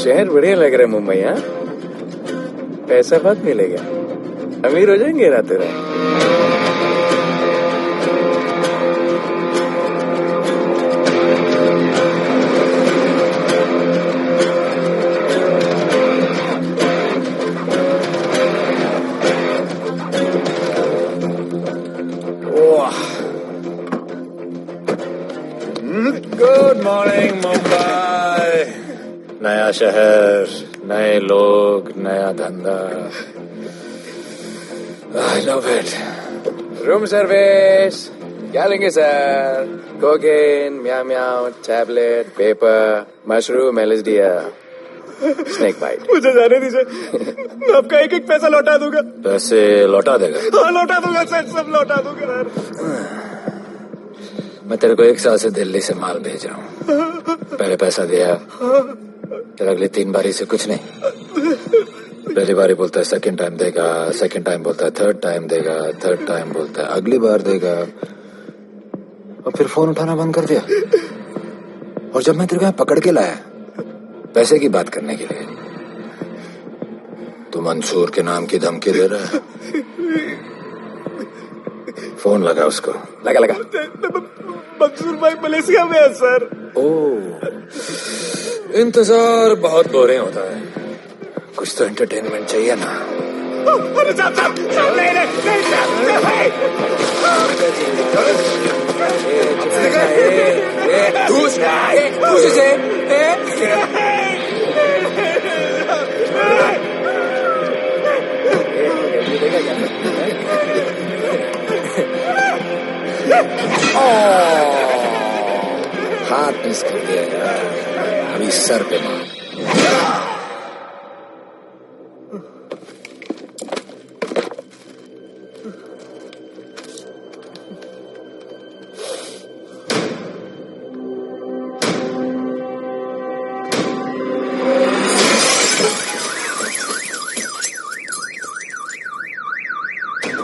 शहर बढ़िया लग रहा है मुंबई। हाँ, पैसा बहुत मिलेगा, अमीर हो जाएंगे रातों रात। Good morning Mumbai. नया शहर, नए लोग, नया धंधा। I love it. Room service क्या लेंगे sir? Cocaine, meow meow, tablet, paper, mushroom, LSD, snake bite. मुझे जाने दीजिए, मैं आपका एक एक पैसा लौटा दूंगा। पैसे लौटा देगा? हाँ लौटा दूंगा सर, सब लौटा दूंगा। मैं तेरे को 1 साल से दिल्ली से माल भेज रहा हूँ। पहले पैसा दिया, फिर अगली 3 बारी से कुछ नहीं। पहली बारी बोलता है सेकंड टाइम देगा, सेकंड टाइम बोलता है थर्ड टाइम देगा, थर्ड टाइम बोलता है अगली बार देगा, और फिर फोन उठाना बंद कर दिया। और जब मैं तेरे को यहाँ पकड़ के लाया पैसे की बात करने के लिए, तो मंसूर के नाम की धमकी दे रहा है। फोन लगा उसको। लगा। मंसूर भाई मलेशिया में है सर। ओह, इंतजार बहुत बोरिंग होता है, कुछ तो एंटरटेनमेंट चाहिए ना। अरे साहब हाथ मिस कर दिया यार, अभी सर पे मार।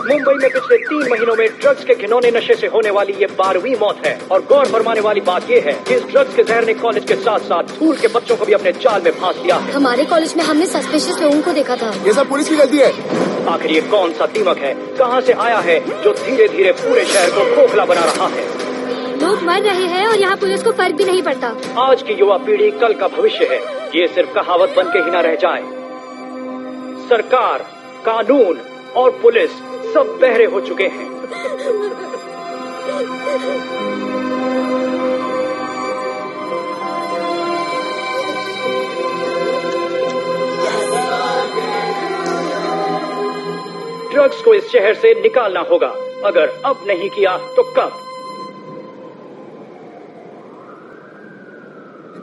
मुंबई में पिछले 3 महीनों में ड्रग्स के घिनौने नशे से होने वाली ये 12वीं मौत है। और गौर फरमाने वाली बात ये है कि इस ड्रग्स के जहर ने कॉलेज के साथ साथ स्कूल के बच्चों को भी अपने जाल में फांस लिया है। हमारे कॉलेज में हमने सस्पिशियस लोगों को देखा था। ये सब पुलिस की गलती है। आखिर ये कौन सा दीमक है, कहां से आया है, जो धीरे धीरे पूरे शहर को खोखला बना रहा है? लोग मर रहे हैं और यहाँ पुलिस को फर्क भी नहीं पड़ता। आज की युवा पीढ़ी कल का भविष्य है, ये सिर्फ कहावत बन के ही न रह जाए। सरकार, कानून और पुलिस सब बहरे हो चुके हैं। ड्रग्स को इस शहर से निकालना होगा। अगर अब नहीं किया तो कब?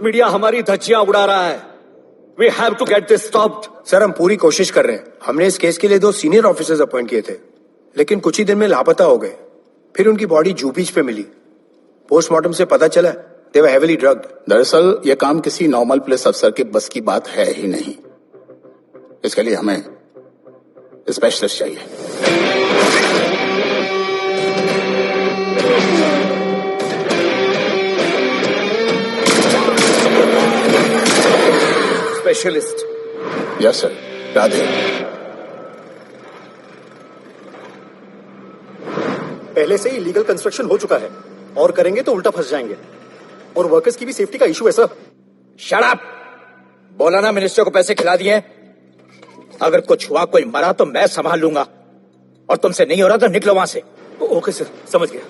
मीडिया हमारी धज्जियां उड़ा रहा है। We have to get this stopped. Sir हम पूरी कोशिश कर रहे हैं। हमने इस केस के लिए 2 सीनियर ऑफिसर्स अपॉइंट किए थे, लेकिन कुछ ही दिन में लापता हो गए। फिर उनकी बॉडी जू बीच पे मिली। पोस्टमार्टम से पता चला they were heavily drugged. दरअसल यह काम किसी नॉर्मल पुलिस अफसर के बस की बात है ही नहीं। इसके लिए हमें स्पेशलिस्ट चाहिए। स्पेशलिस्ट? Yes sir. राधे। पहले से ही लीगल कंस्ट्रक्शन हो चुका है, और करेंगे तो उल्टा फंस जाएंगे। और वर्कर्स की भी सेफ्टी का इशू है सर। Shut up! बोला ना मिनिस्टर को पैसे खिला दिए। अगर कुछ हुआ, कोई मरा तो मैं संभाल लूंगा, और तुमसे नहीं हो रहा तो निकलो वहां से। ओके सर, समझ गया।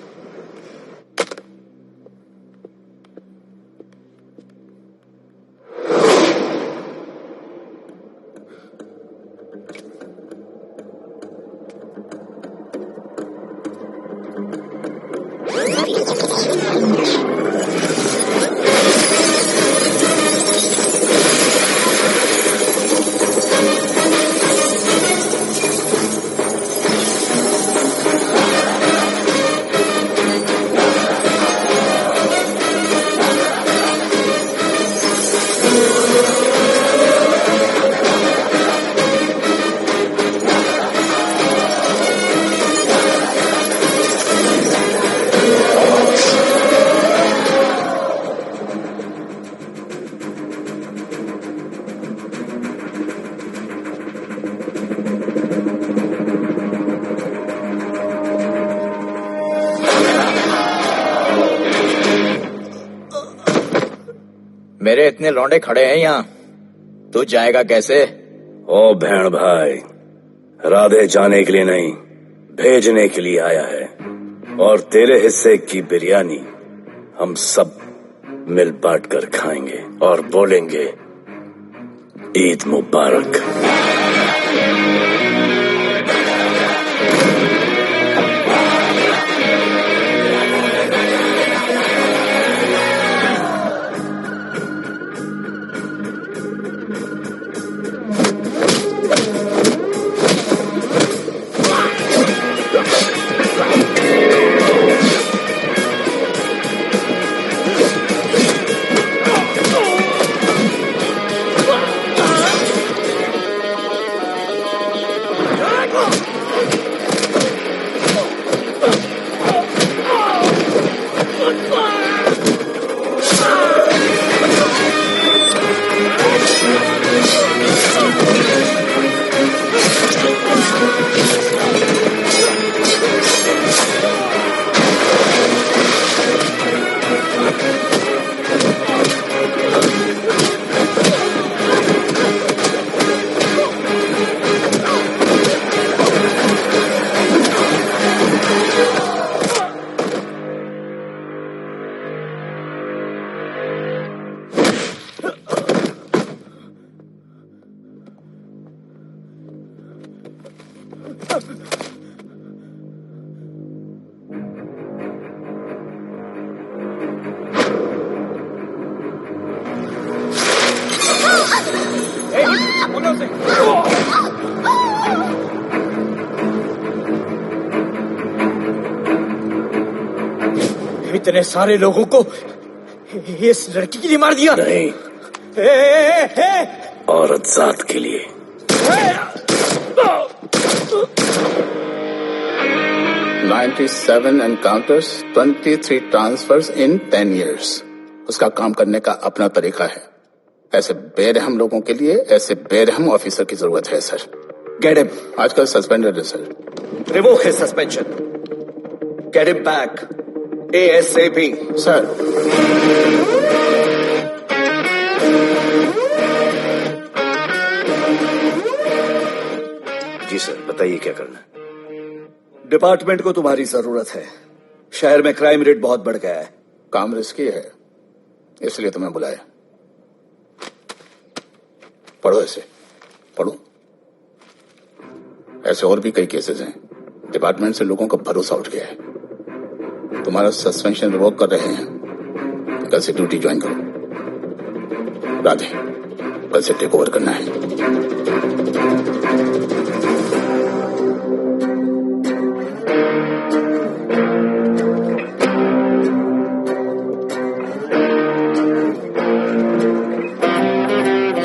मेरे इतने लौंडे खड़े हैं यहाँ, तू जाएगा कैसे? ओ बहन भाई, राधे जाने के लिए नहीं, भेजने के लिए आया है। और तेरे हिस्से की बिरयानी हम सब मिल बांट कर खाएंगे और बोलेंगे ईद मुबारक। इतने सारे लोगों को इस लड़की के लिए मार दिया? नहीं, औरत जात के लिए। $97 encounters, 23 transfers in 10 years. उसका काम करने का अपना तरीका है। ऐसे बेरहम लोगों के लिए ऐसे बेरहम ऑफिसर की जरूरत है सर। Get him. आजकल सस्पेंडेड है sir. Revoke his suspension. Get him back ASAP। Sir, जी सर, बताइए क्या करना है। डिपार्टमेंट को तुम्हारी जरूरत है। शहर में क्राइम रेट बहुत बढ़ गया है। काम रिस्की है, इसलिए तुम्हें बुलाया। पढ़ो ऐसे, पढ़ो। ऐसे और भी कई केसेस हैं। डिपार्टमेंट से लोगों का भरोसा उठ गया है। तुम्हारा सस्पेंशन रिवोक कर रहे हैं। कल से ड्यूटी ज्वाइन करो। राधे, कल से टेक ओवर करना है।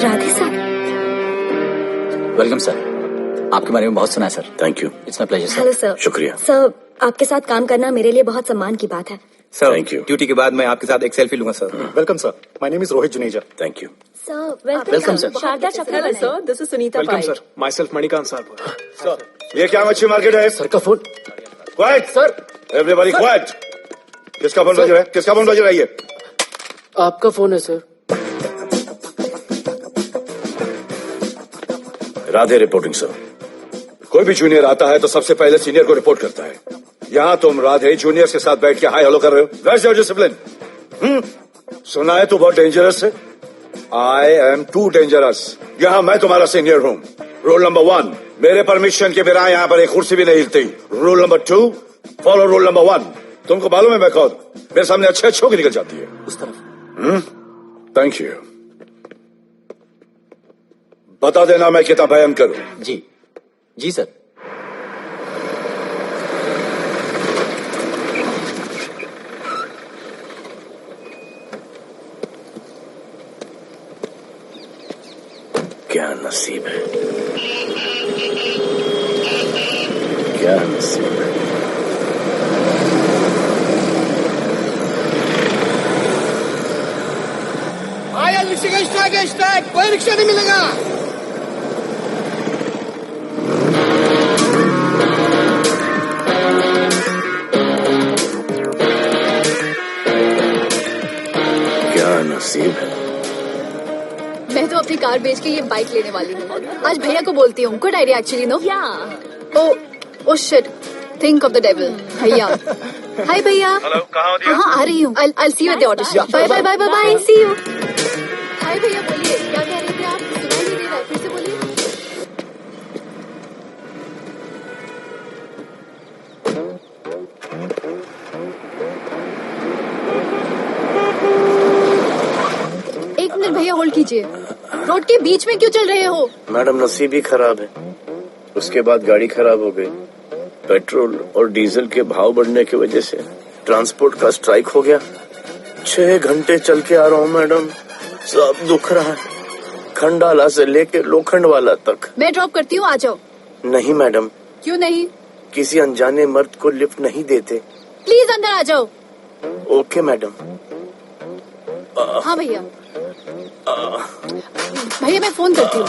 राधे सर। Welcome sir. आपके बारे में बहुत सुना है sir. Thank you. It's my pleasure sir. Hello sir. शुक्रिया सर, आपके साथ काम करना मेरे लिए बहुत सम्मान की बात है। Sir, Thank you. ड्यूटी के बाद मैं आपके साथ एक सेल्फी लूंगा sir. Welcome sir, my name is Rohit Juneja. Thank you. Sir, welcome sir. Sharda Chakravarti sir, this is Sunita welcome sir, myself Manikant sir. Sir, ये क्या मच्छी मार्केट है? सर का phone. Quiet sir, everybody quiet. किसका फोन बज रहा है? किसका फोन बज रहा है? ये आपका फोन है सर। Radhe reporting sir. कोई भी जूनियर आता है तो सबसे पहले सीनियर को रिपोर्ट करता है। यहाँ तुम राधे जूनियर के साथ बैठ के हाय हेलो कर रहे हो। Where's your discipline? सुना है तू बहुत डेंजरस है। I am too dangerous. यहाँ मैं तुम्हारा सीनियर हूँ। रूल नंबर 1, मेरे परमिशन के बिना यहाँ पर एक कुर्सी भी नहीं हिलती। Rule number 2, follow rule number 1। तुमको मालूम है मैं कौन? मेरे सामने अच्छे अच्छों की निकल जाती है। उस तरफ। Thank you. बता देना मैं कितना भयंकर हूँ। जी जी सर। क्या नसीब है, क्या नसीब है। आया रिक्शा का स्ट्राइक, कोई रिक्शा नहीं मिलेगा। क्या नसीब है, मैं तो अपनी कार बेच के ये बाइक लेने वाली हूँ। आज भैया को बोलती हूँ। Good idea actually, no? Oh shit, think of the devil. भैया, हाय भैया। हेलो, कहाँ हो दिया? हाँ, आ रही हूँ। I'll see you at the audition. Bye bye bye bye bye, see you। Hi भैया, बोलिए क्या कह रहे थे आप? सुनाई नहीं दे रहा है, फिर से बोलिए। एक मिनट भैया, होल्ड कीजिए। रोड के बीच में क्यों चल रहे हो? मैडम, नसीब ही खराब है। उसके बाद गाड़ी खराब हो गई। पेट्रोल और डीजल के भाव बढ़ने की वजह से ट्रांसपोर्ट का स्ट्राइक हो गया। 6 घंटे चल के आ रहा हूँ मैडम, सब दुख रहा है, खंडाला से लेके लोखंडवाला तक। मैं ड्रॉप करती हूँ, आ जाओ। नहीं मैडम। क्यों नहीं? किसी अनजाने मर्द को लिफ्ट नहीं देते। प्लीज अंदर आ जाओ। Okay madam. हाँ भैया। भैया मैं फोन करती हूँ।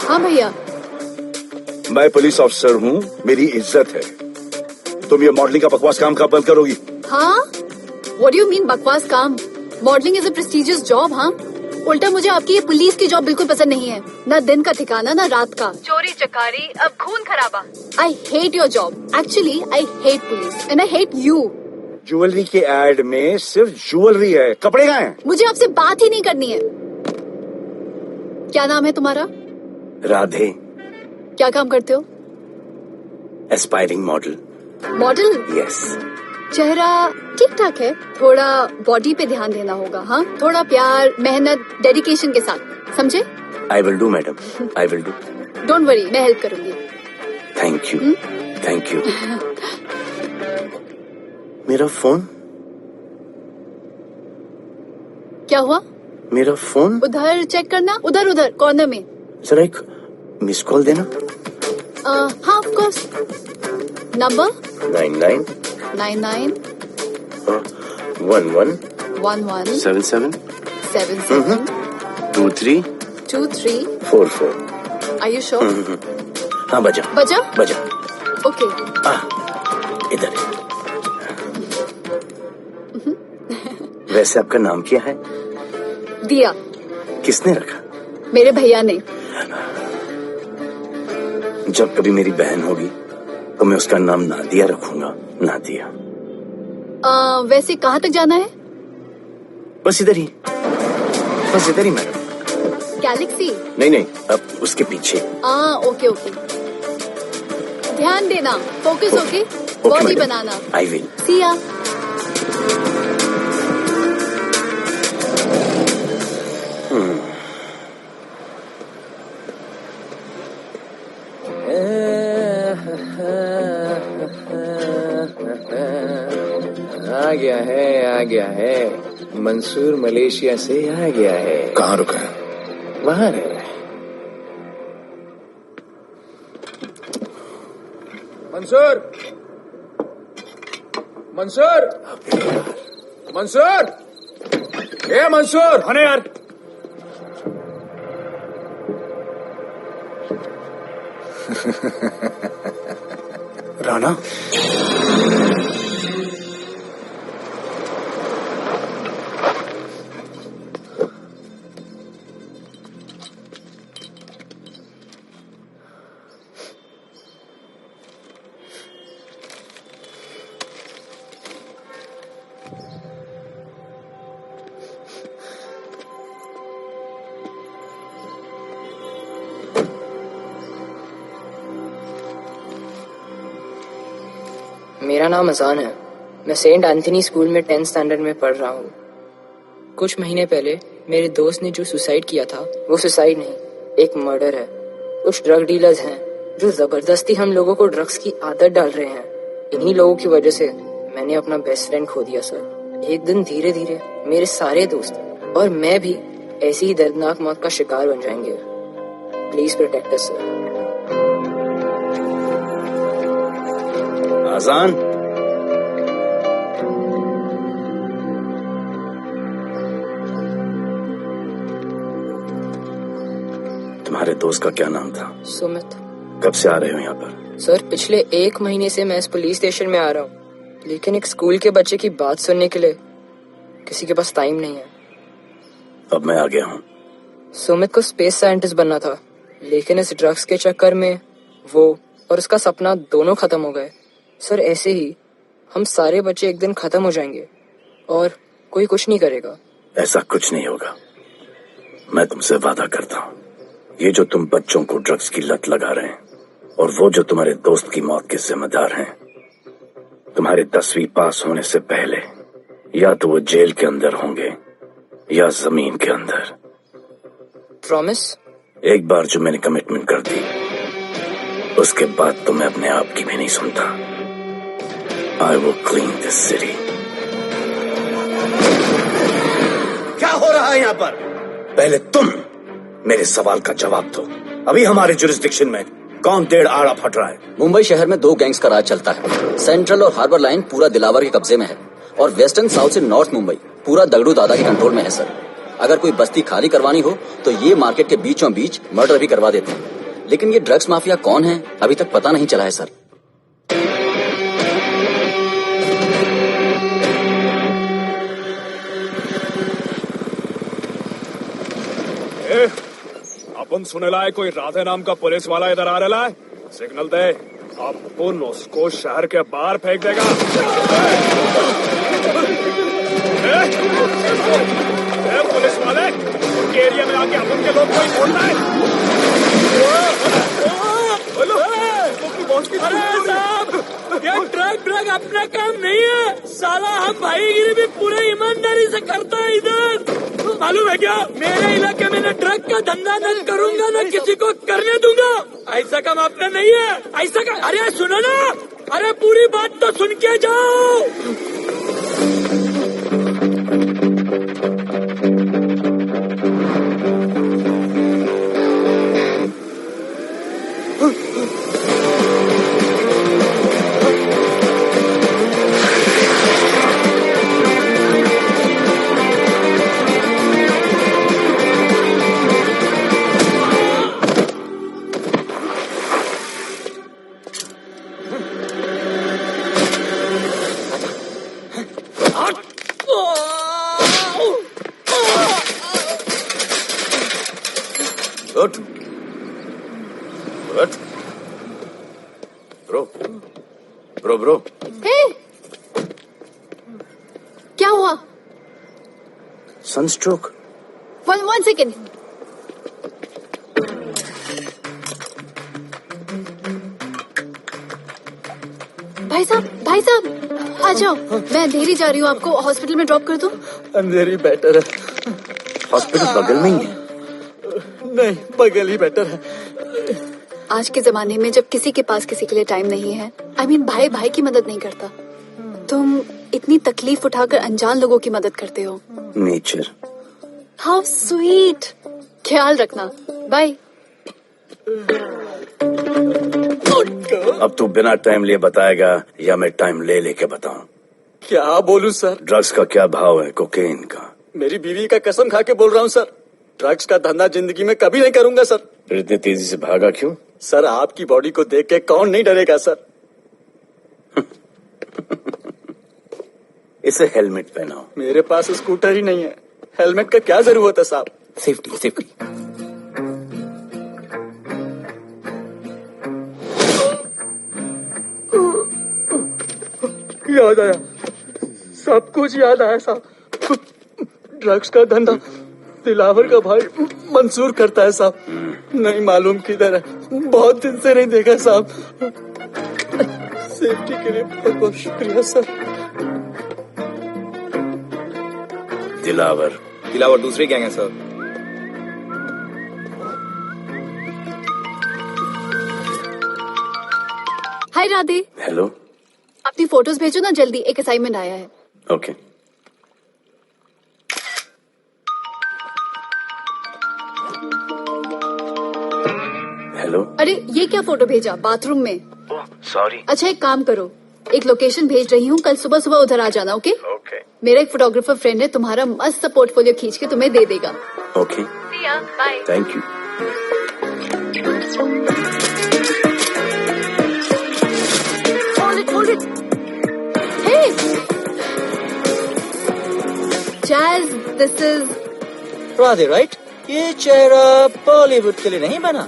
हाँ भैया। मैं पुलिस ऑफिसर हूँ, मेरी इज्जत है। तुम ये मॉडलिंग का बकवास काम कब बंद करोगी? हाँ? What do you mean बकवास काम? Modelling is a prestigious job. हाँ, उल्टा मुझे आपकी ये पुलिस की जॉब बिल्कुल पसंद नहीं है। ना दिन का ठिकाना, ना रात का। चोरी चकारी, अब खून खराबा। I hate your job. Actually, I hate police and I hate you. Jewellery के एड में सिर्फ ज्वेलरी है, कपड़े कहाँ हैं? मुझे आपसे बात ही नहीं करनी है। क्या नाम है तुम्हारा? राधे। क्या काम करते हो? Aspiring model. मॉडल? यस। चेहरा ठीक ठाक है, थोड़ा बॉडी पे ध्यान देना होगा। हाँ, थोड़ा प्यार, मेहनत, डेडिकेशन के साथ, समझे? I will do madam, I will do. Don't worry, मैं हेल्प करूंगी। Thank you, thank you. मेरा फोन? क्या हुआ? मेरा फोन? उधर चेक करना, उधर उधर कॉर्नर में। जरा एक मिस कॉल देना। हाँ, of course. Number 99 99 11 11 77 77 23 23 44। Are you sure? हाँ, बजा बजा? बजा। ओके। इधर। वैसे आपका नाम क्या है? दिया। किसने रखा? मेरे भैया ने। जब कभी मेरी बहन होगी तो मैं उसका नाम नादिया रखूंगा, नादिया। वैसे कहाँ तक जाना है? बस इधर ही, बस इधर ही मैडम। गैलेक्सी? नहीं, अब उसके पीछे। Okay okay. ध्यान देना, फोकस ओके। बॉडी बनाना। I will. See ya. आ गया है। मंसूर मलेशिया से आ गया है। कहाँ रुका है? वहाँ है। मंसूर, मंसूर, मंसूर, ए मंसूर। आने यार। राणा, मेरा नाम अजान है। मैं सेंट एंथनी स्कूल में 10th स्टैंडर्ड में पढ़ रहा हूँ। कुछ महीने पहले मेरे दोस्त ने जो सुसाइड किया था, वो सुसाइड नहीं, एक मर्डर है। कुछ ड्रग डीलर्स हैं जो जबरदस्ती हम लोगों को ड्रग्स की आदत डाल रहे हैं। इन्हीं लोगों की वजह से मैंने अपना बेस्ट फ्रेंड खो दिया सर। एक दिन धीरे धीरे मेरे सारे दोस्त और मैं भी ऐसी ही दर्दनाक मौत का शिकार बन जाएंगे। Please protect us sir. Azaan, तुम्हारे दोस्त का क्या नाम था? सुमित। कब से आ रहे हो यहाँ पर? सर पिछले 1 महीने से मैं इस पुलिस स्टेशन में आ रहा हूँ, लेकिन एक स्कूल के बच्चे की बात सुनने के लिए किसी के पास टाइम नहीं है। अब मैं आ गया हूँ। सुमित को स्पेस साइंटिस्ट बनना था, लेकिन इस ड्रग्स के चक्कर में वो और उसका सपना दोनों खत्म हो गए। सर ऐसे ही हम सारे बच्चे एक दिन खत्म हो जाएंगे और कोई कुछ नहीं करेगा। ऐसा कुछ नहीं होगा, मैं तुमसे वादा करता हूँ। ये जो तुम बच्चों को ड्रग्स की लत लगा रहे हैं और वो जो तुम्हारे दोस्त की मौत के जिम्मेदार हैं, तुम्हारे 10वीं पास होने से पहले या तो वो जेल के अंदर होंगे या जमीन के अंदर। प्रॉमिस? एक बार जो मैंने कमिटमेंट कर दी, उसके बाद तो मैं अपने आप की भी नहीं सुनता। I will clean this city. क्या हो रहा है यहाँ पर? पहले तुम मेरे सवाल का जवाब दो। अभी हमारे जुरिस्डिक्शन में कौन टेढ़ आड़ा फट रहा है? मुंबई शहर में 2 गैंग्स का राज चलता है। सेंट्रल और हार्बर लाइन पूरा दिलावर के कब्जे में है और वेस्टर्न साउथ से नॉर्थ मुंबई पूरा दगड़ू दादा के कंट्रोल में है सर। अगर कोई बस्ती खाली करवानी हो तो ये मार्केट के बीचों बीच मर्डर भी करवा देते हैं। लेकिन ये ड्रग्स माफिया कौन है अभी तक पता नहीं चला है सर। अपन सुने लाए कोई राधे नाम का पुलिस वाला इधर आ रहा है। सिग्नल दे, अपन उसको शहर के बाहर फेंक देगा। पुलिस वाले एरिया में आके अपन के लोग कोई बोल रहा है। अरे साहब, ये ड्रग अपना काम नहीं है। साला हम भाईगिरी भी पूरे ईमानदारी से करता है इधर। मालूम है क्या, मेरे इलाके में न ड्रग का धंधा न करूंगा न किसी को करने दूंगा। ऐसा काम अपना नहीं है। ऐसा का, अरे सुनो ना, अरे पूरी बात तो सुन के जाओ। ब्रो क्या हुआ? सनस्ट्रोक। One second. भाई साहब आ जाओ। मैं अंधेरी जा रही हूँ, आपको हॉस्पिटल में ड्रॉप कर दूं? अंधेरी बेटर है। हॉस्पिटल बगल में ही है। नहीं, बगल ही बेटर है। आज के जमाने में जब किसी के पास किसी के लिए टाइम नहीं है, I mean, भाई भाई की मदद नहीं करता। तुम इतनी तकलीफ उठाकर अनजान लोगों की मदद करते हो। नेचर। How sweet. ख्याल रखना। बाय। अब तू बिना टाइम लिए बताएगा या मैं टाइम ले लेके बताऊं? क्या बोलूं सर? ड्रग्स का क्या भाव है कोकेन का? मेरी बीवी का कसम खा के बोल रहा हूँ सर, ड्रग्स का धंधा जिंदगी में कभी नहीं करूंगा सर। फिर इतनी तेजी से भागा क्यों? सर आपकी बॉडी को देख के कौन नहीं डरेगा सर। इसे हेलमेट पहनाओ। मेरे पास स्कूटर ही नहीं है, हेलमेट का क्या जरूरत है साहब? Safety safety. याद आया, सब कुछ याद आया साहब। ड्रग्स का धंधा दिलावर का भाई मंसूर करता है साहब। नहीं मालूम किधर है, बहुत दिन से नहीं देखा साहब। सेफ्टी के लिए बहुत बहुत शुक्रिया सर। दिलावर दूसरी गैंग है सर। हाय राधे। हेलो। अपनी फोटोज भेजो ना जल्दी, एक असाइनमेंट आया है। ओके। हेलो। अरे ये क्या फोटो भेजा बाथरूम में? सॉरी। अच्छा एक काम करो, एक लोकेशन भेज रही हूँ, कल सुबह सुबह उधर आ जाना। ओके? मेरा एक फोटोग्राफर फ्रेंड है, तुम्हारा मस्त सा पोर्टफोलियो खींच के तुम्हें दे देगा। Okay. Bye. Thank you. Hold it. Hey! Jazz, this is... Radhe, right? ये चेहरा बॉलीवुड के लिए नहीं बना.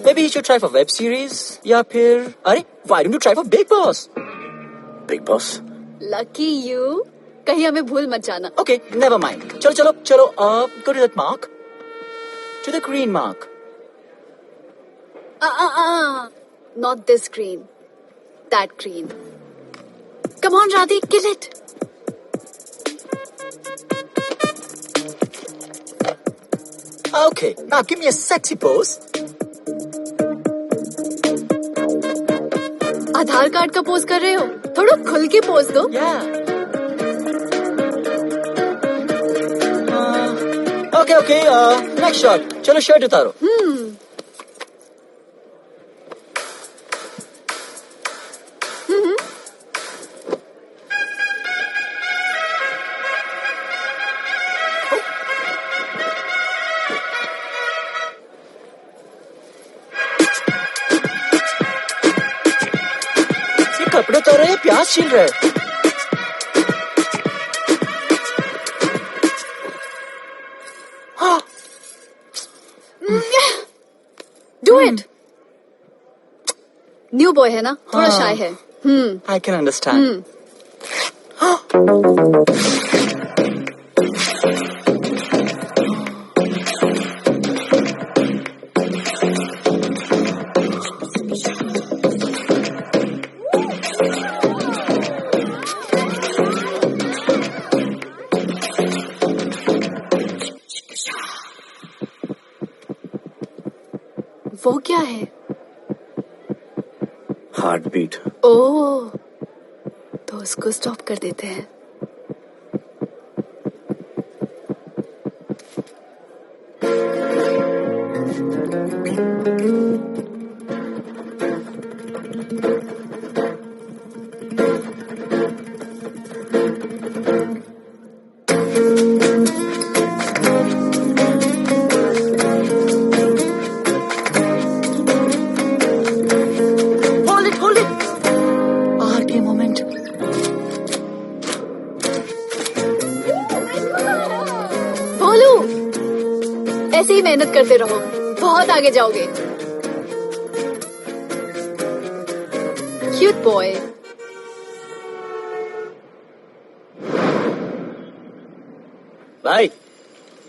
Maybe he should try for web series या फिर अरे why don't you try for Big Boss? Big Boss? Lucky you. कहीं हमें भूल मत जाना. Okay, never mind. चलो. Go to that mark. To the green mark. Not this green. That green. Come on, Radhi, kill it. Okay, now give me a sexy pose. Aadhaar card का pose कर रहे हो? थोड़ा खुल के pose दो. Okay, next shot. चलो shirt उतारो. कपड़े तो रहे, प्याज छील रहे. Do it. न्यू बॉय है ना, थोड़ा शाय है. I can understand. वो क्या है? Heart beat. ओह, तो उसको स्टॉप कर देते हैं. ऐसे ही मेहनत करते रहो, बहुत आगे जाओगे. Cute boy. भाई,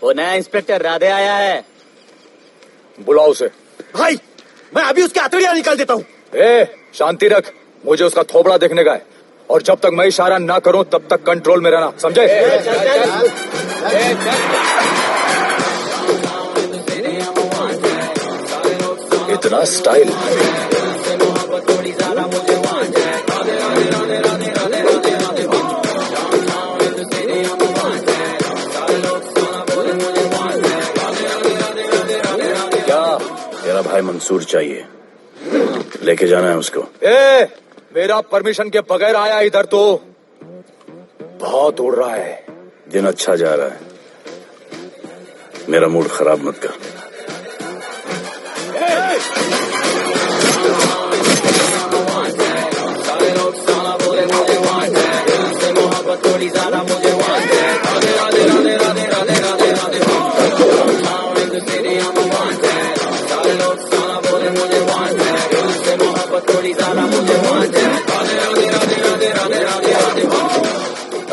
वो नया इंस्पेक्टर राधे आया है. बुलाओ उसे. भाई, मैं अभी उसकी हथेलियां निकाल देता हूँ. शांति रख, मुझे उसका थोबड़ा देखने का है. और जब तक मैं इशारा ना करूं तब तक कंट्रोल में रहना, समझे? इतना स्टाइल. क्या तेरा भाई मंसूर चाहिए? लेके जाना है उसको. मेरा परमिशन के बगैर आया इधर तो बहुत उड़ रहा है. दिन अच्छा जा रहा है, मेरा मूड खराब मत कर.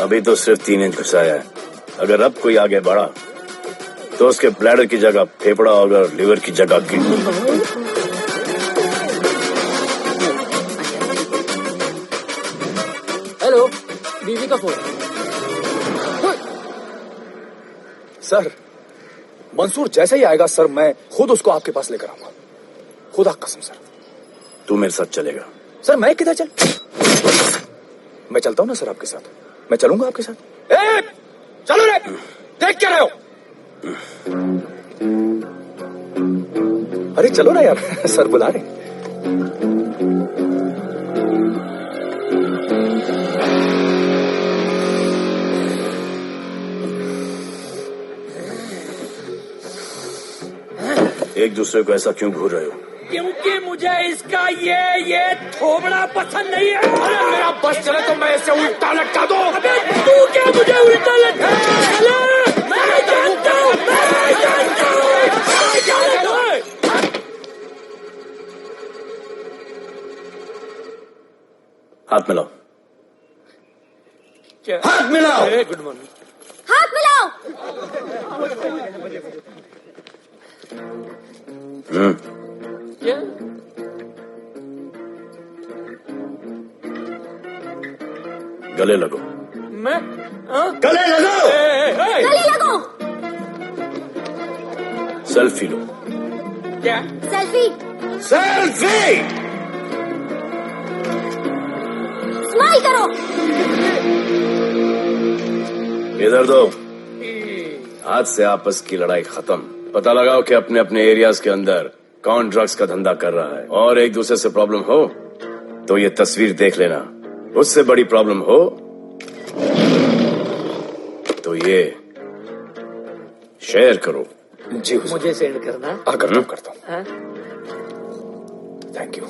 अभी तो सिर्फ 3 इंच घुसाया है. अगर अब कोई आगे बढ़ा तो उसके ब्लैडर की जगह फेफड़ा होगा, लिवर की जगह किडनी. हेलो, बीवी का फोन. सर, मंसूर जैसे ही आएगा सर, मैं खुद उसको आपके पास लेकर आऊंगा. खुदा कसम सर. तू मेरे साथ चलेगा? सर मैं किधर चल? मैं चलता हूं ना सर आपके साथ. मैं चलूंगा आपके साथ. चलो रे, देख क्या रहे हो? अरे चलो ना यार, सर बुला रहे. एक दूसरे को ऐसा क्यों घूर रहे हो? क्योंकि मुझे इसका ये थोबड़ा पसंद नहीं है। अरे मेरा बस चले तो मैं इसे उल्टा लटका दूं। अबे तू क्या मुझे उल्टा लटका? मैं जानता हूँ। हाथ मिलाओ। हाथ मिलाओ। Good morning. हाथ मिलाओ। क्या? गले लगो। मैं गले लगाओ। गले लगो। सेल्फी लो। क्या? सेल्फी। सेल्फी। स्माइल करो। इधर दो। आज से आपस की लड़ाई खत्म। पता लगाओ कि अपने अपने एरियाज के अंदर कौन ड्रग्स का धंधा कर रहा है, और एक दूसरे से प्रॉब्लम हो तो ये तस्वीर देख लेना। उससे बड़ी प्रॉब्लम हो तो ये शेयर करो। जी मुझे सेंड करना। करता हूँ। हाँ? Thank you.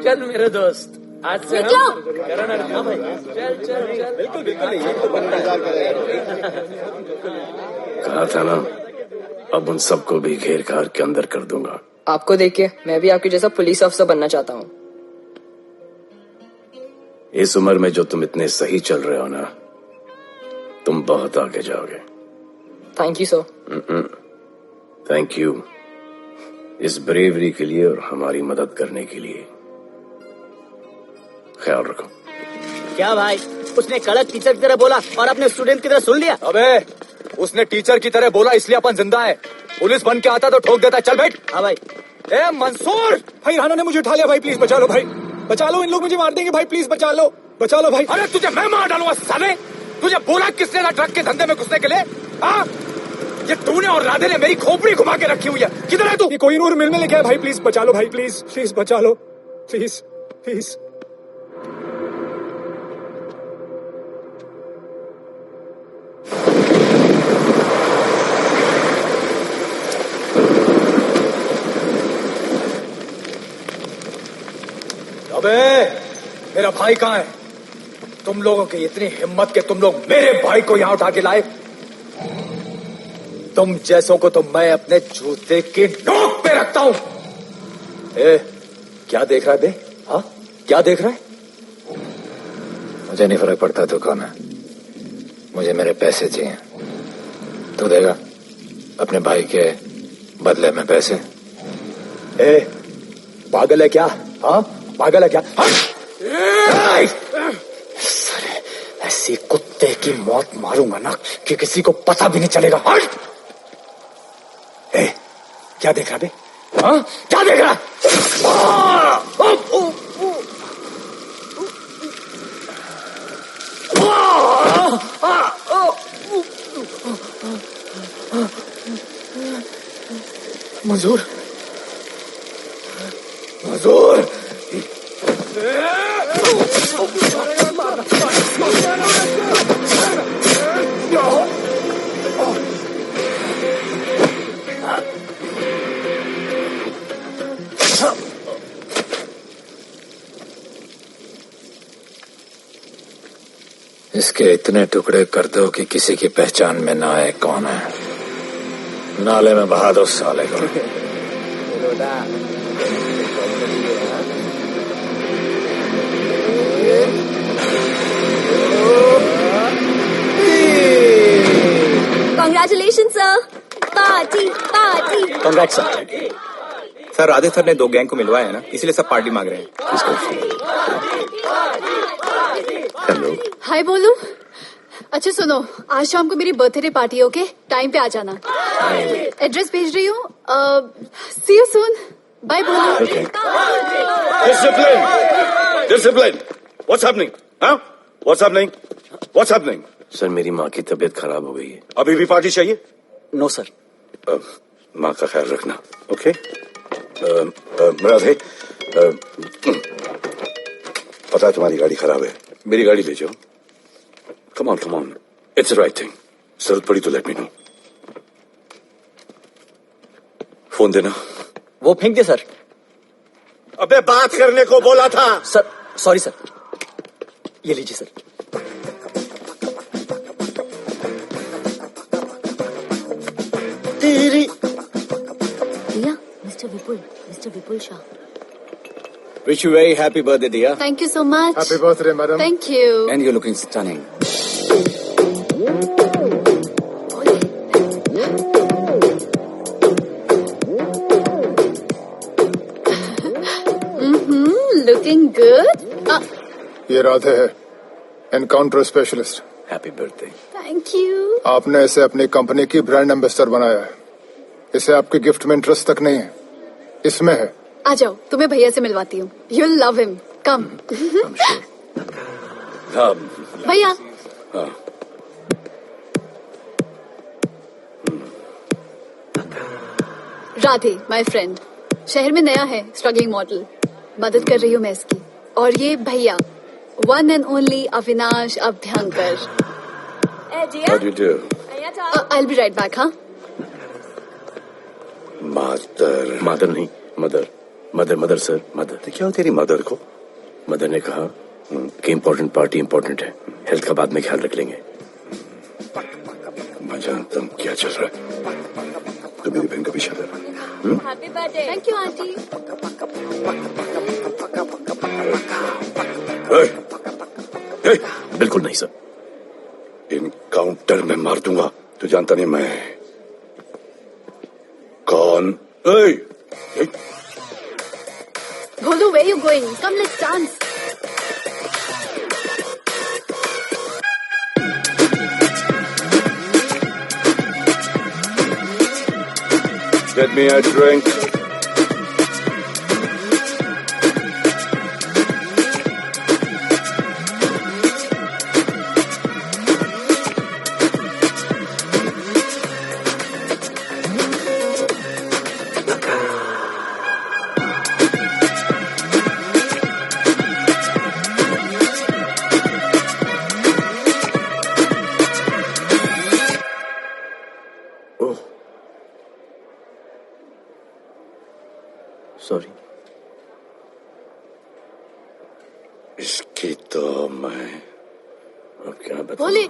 चल मेरे दोस्त, आज से निकलो। हाँ भाई, चल चल चल। बिल्कुल कहा था ना, अब उन सबको भी घेर घार के अंदर कर दूंगा। आपको देख के मैं भी आपके जैसा पुलिस ऑफिसर बनना चाहता हूँ। इस उम्र में जो तुम इतने सही चल रहे हो ना, तुम बहुत आगे जाओगे। Thank you sir. Thank you इस ब्रेवरी के लिए और हमारी मदद करने के लिए। ख्याल रखो। क्या भाई, उसने कड़क टीचर की तरह बोला और अपने स्टूडेंट की तरह सुन लिया? अबे उसने टीचर की तरह बोला इसलिए अपन जिंदा है। पुलिस बन के आता तो ठोक देता। चल बैठ। हाँ भाई। ए मंसूर भाई, राणा ने मुझे उठा लिया भाई, प्लीज बचा लो भाई, बचा लो, इन लोग मुझे मार देंगे भाई, प्लीज बचा लो भाई। अरे तुझे मैं मार डालूंगा साले। तुझे बोला किसने था ड्रग के धंधे में घुसने के लिए? हाँ, ये तूने और राधे ने मेरी खोपड़ी घुमा के रखी हुई है। किधर है तू? ये कोई नूर मिल में लेके आया भाई, प्लीज बचा लो भाई, प्लीज प्लीज बचा लो, प्लीज प्लीज। अबे मेरा भाई कहाँ है? तुम लोगों की इतनी हिम्मत के तुम लोग मेरे भाई को यहाँ उठा के लाए। तुम जैसों को तो मैं अपने जूते की नोक पे रखता हूँ। ए, क्या देख रहा है बे? हाँ, क्या देख रहा है? मुझे नहीं फर्क पड़ता तू कौन है, मुझे मेरे पैसे चाहिए। तू देगा अपने भाई के बदले में पैसे? ए, पागल है क्या? हाँ, पागल है क्या? ऐसी कुत्ते की मौत मारूंगा ना कि किसी को पता भी नहीं चलेगा। ए, क्या देख रहा बे? हाँ, क्या देख रहा? मंजूर, मंजूर। इसके इतने टुकड़े कर दो कि किसी की पहचान में ना आए कौन है। नाले में बहा दो साले को। Congratulations, sir. Party party. Congrats sir. Radhe sir ने 2 गैंग को मिलवाया है ना, इसलिए सब पार्टी मांग रहे हैं। हेलो। हाय बोलू। अच्छा सुनो, आज शाम को मेरी बर्थडे पार्टी, ओके? टाइम पे आ जाना। एड्रेस भेज रही हूँ। See you soon. बाय बोलू। Discipline, discipline. What's happening? हाँ, what's happening? What's happening? Sir, मेरी माँ की तबीयत खराब हो गई है। अभी भी पार्टी चाहिए? No sir. माँ का ख्याल रखना, ओके? राधे, पता है तुम्हारी गाड़ी खराब है, मेरी गाड़ी ले जाओ। Come on, come on, it's the right thing. जरूरत पड़ी तो लेट मी नो। फोन देना। वो फेंक दे सर। अबे बात करने को बोला था। सर सॉरी सर, ये लीजिए सर। तेरी दिया, mister Vipul Shah. Wish you very happy birthday, dear. Thank you so much. Happy birthday, madam. Thank you. And you're looking stunning. Looking good. ये राधे है, encounter specialist. Happy birthday. Thank you. आपने इसे अपनी company की brand ambassador बनाया है। इसे आपके गिफ्ट में इंटरेस्ट तक नहीं है, इसमें है। आ जाओ, तुम्हें भैया से मिलवाती हूँ। You'll love him. Come. हाँ भैया। हाँ। Radhe, my friend. शहर में नया है, स्ट्रगलिंग मॉडल। मदद कर रही हूँ मैं इसकी। और ये भैया, one and only Avinash Abhyankar. How do you do? I'll be right back, हाँ? मदर नहीं, मदर सर, मदर। क्या हो तेरी मदर को? मदर ने कहा कि इम्पोर्टेंट पार्टी इम्पोर्टेंट है, हेल्थ का बाद में ख्याल रख लेंगे। मैं जानता हूँ क्या चल रहा है। तो मेरी बहन का भी शादी है। Happy birthday. Thank you, auntie. बिल्कुल नहीं सर। इनकाउंटर में मार दूंगा। तू जानता नहीं मैं कौन? Bolu, where you going? Come, let's dance. Get me a drink. Sorry. इसकी तो मैं अब क्या बताऊं? बोले।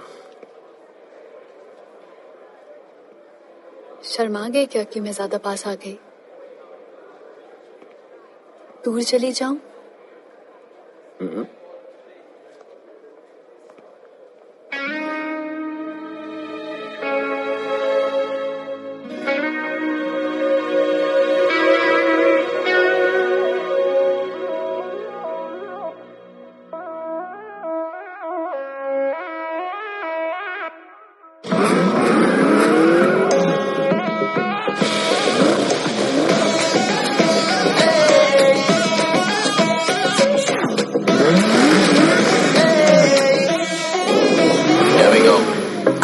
शर्मा गए क्या कि मैं ज्यादा पास आ गई? दूर चली जाऊं?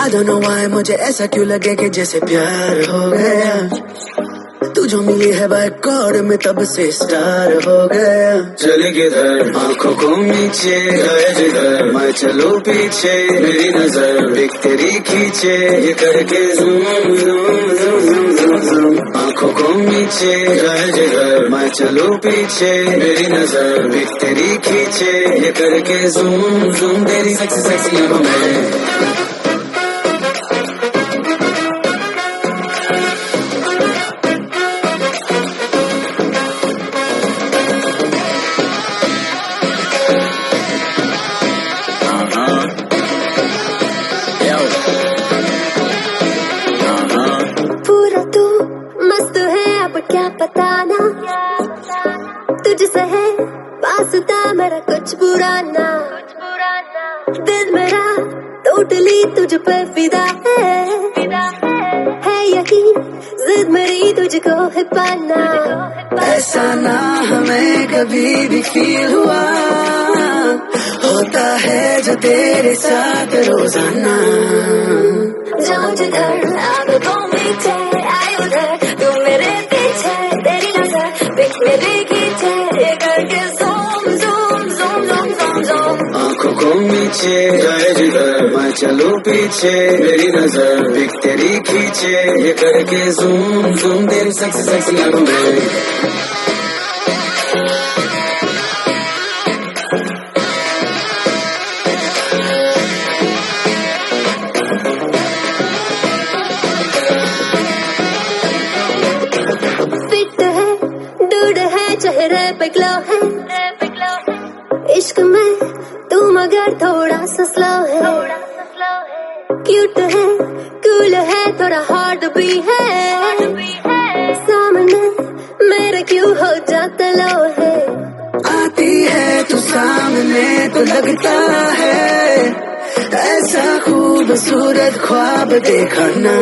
I don't know why मुझे ऐसा क्यों लगे कि जैसे प्यार हो गया। तू जो मिली है बाय गॉड में तब से स्टार हो गया। चले किधर आंखों को नीचे गए जिधर मैं चलूं पीछे मेरी नजर एक तेरी खींचे ये करके zoom zoom zoom zoom zoom. आंखों को नीचे गए जिधर मैं चलूं पीछे मेरी नजर एक तेरी खींचे ये करके ज़ूम ज़ूम। तेरी सेक्सी सेक्सी आंखों में तुझसे है वास्ता मेरा कुछ बुरा ना। दिल मेरा टोटली तुझ पे फिदा है यही जिद मेरी तुझको है पाना। ऐसा ना हमें कभी भी फील हुआ होता है जो तेरे साथ रोजाना। जाऊं जिधर आंखों मीठे आए उधर तू मेरे पीछे तेरी नजर देख मेरी खींचे ये करके zoom zoom zoom zoom zoom zoom. आंखों को नीचे जाए जिधर मैं चलूं पीछे मेरी नजर देख तेरी खींचे ये करके ज़ूम ज़ूम। तेरी सेक्सी सेक्सी आंखों में चेहरे पे ग्लो है, इश्क में तू मगर थोड़ा सा स्लो है, क्यूट है, कूल है, थोड़ा हार्ड भी है, सामने मेरे क्यों हो जाता लो है। आती है तू सामने तो लगता है ऐसा खूबसूरत ख्वाब देखा ना।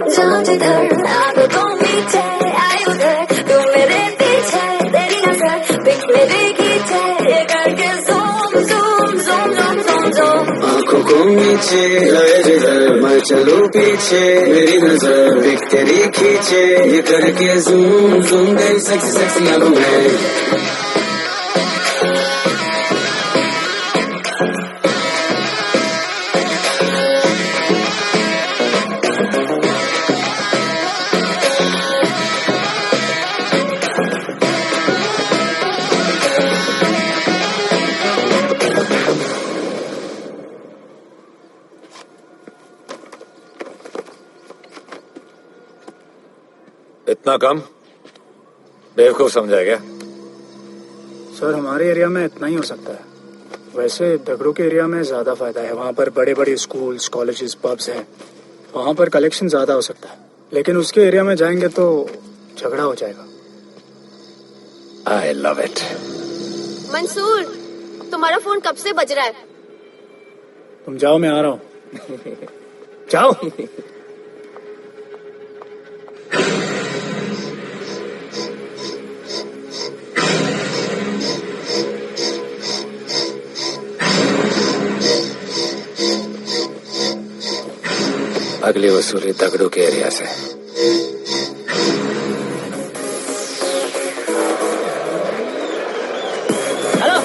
जाओ जिधर आंखों पीछे आए उधर, तू मेरे पीछे तेरी नजर पिक मेरे खींचे, ये करके zoom zoom zoom zoom zoom zoom. आंखों को नीचे लाए जिधर मैं चलूं पीछे, मेरी नजर पिक तेरी खींचे, ये करके ज़ूम ज़ूम तेरी सेक्सी सेक्सी आंखों में। इतना कम बेवकूफ समझा क्या? सर हमारे एरिया में इतना ही हो सकता है, वैसे दगड़ों के एरिया में ज्यादा फायदा है, वहाँ पर बड़े बड़े स्कूल्स कॉलेजेस पब्स हैं, वहाँ पर कलेक्शन ज्यादा हो सकता है, लेकिन उसके एरिया में जाएंगे तो झगड़ा हो जाएगा। आई लव इट। मंसूर, तुम्हारा फोन कब से बज रहा है? तुम जाओ, मैं आ रहा हूँ। जाओ। अगली वसूली दगड़ू के एरिया से। हेलो,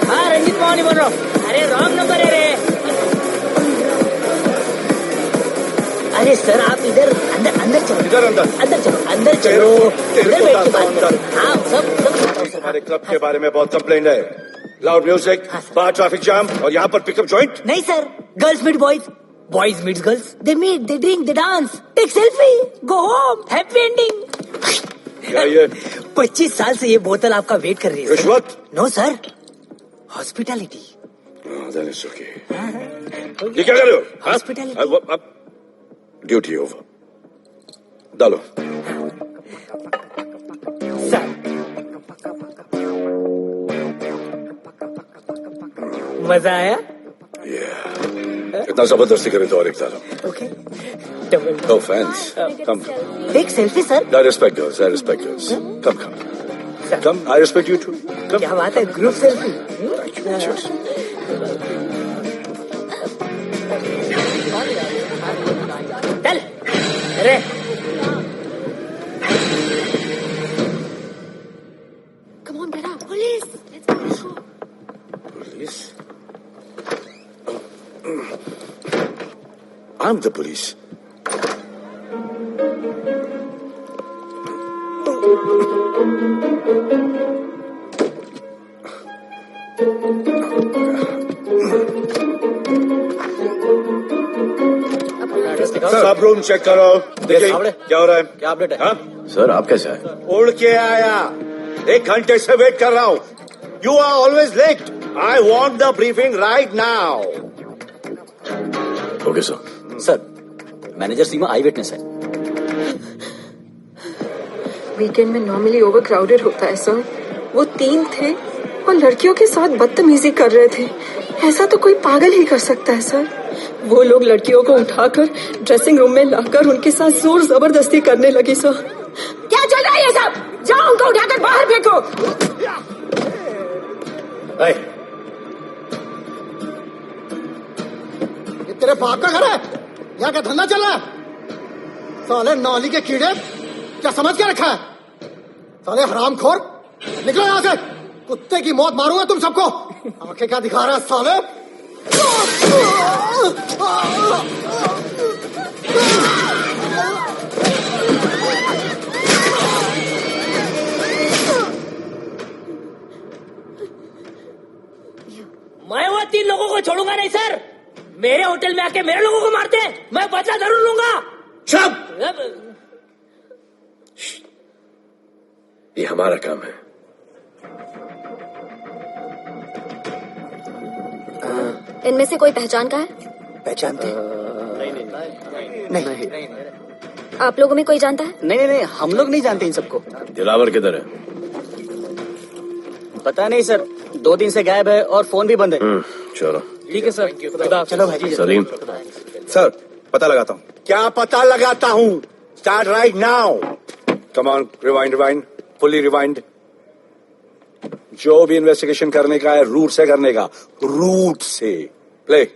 हाँ रंजीत मोहन बोल रहा हूँ। अरे रॉन्ग नंबर है रे। अरे सर आप इधर अंदर अंदर चलो, इधर अंदर अंदर चलो, अंदर चलो, अंदर बैठ के बात करो। हाँ सब हमारे क्लब के बारे में बहुत कंप्लेंट है। लाउड म्यूजिक, बाहर ट्रैफिक जाम और यहाँ पर पिकअप जॉइंट। नहीं sir, girls meet boys, boys meet girls, they meet, they drink, they dance, take selfie, go home, happy ending. क्या ये 25 साल से ये बोतल आपका वेट कर रही है। रिश्वत? No sir, hospitality. ये क्या कर रहे हो? हॉस्पिटैलिटी। ड्यूटी ओवर, डालो। सर मजा आया? इतना जबरदस्ती करे तो और एक डालो। Okay. No offense. Come. Take selfie, sir. I respect yours. I respect yours. Come, come. Come. I respect you too. Come. क्या बात है? Group selfie. Thank you. Cheers. चल, अरे Come on, get up. Police. Let's go. Police? I'm the police. सब room check करो, देखिए क्या हो रहा है। क्या अपडेट है? हाँ? सर आप कैसे आए? उड़ के आया, 1 घंटे से वेट कर रहा हूँ। You are always late. I want the briefing right now. Okay sir. Sir manager Seema eyewitness है। वीकेंड में नॉर्मली ओवर क्राउडेड होता है सर। वो 3 थे और लड़कियों के साथ बदतमीजी कर रहे थे। ऐसा तो कोई पागल ही कर सकता है सर। वो लोग लड़कियों को उठाकर ड्रेसिंग रूम में लाकर उनके साथ जोर जबरदस्ती करने लगी सर। क्या चल रहा है ये सब? जाओ उनको उठाकर बाहर फेंको। ये तेरे बाप का घर है? यहाँ का धंधा चल रहा है? साले नौली के कीड़े, क्या समझ के रखा है? साले हरामखोर, निकलो यहाँ से। कुत्ते की मौत मारूंगा तुम सबको। आंखें क्या दिखा रहा है साले? मैं वो 3 लोगों को छोड़ूंगा नहीं सर। मेरे होटल में आके मेरे लोगों को मारते हैं, मैं बदला जरूर लूंगा। चुप। ये हमारा काम है। इनमें से कोई पहचान का है? पहचानते? नहीं। आप लोगों में कोई जानता है? नहीं, हम लोग नहीं जानते इन सबको। दिलावर किधर है? पता नहीं सर, 2 दिन से गायब है और फोन भी बंद है। चलो ठीक है सर, चलो भाई। सलीम सर, पता लगाता हूँ। क्या पता लगाता हूँ? Start right now. Come on, rewind, fully rewind. जो भी इन्वेस्टिगेशन करने का है रूट से करने का, रूट से। Play.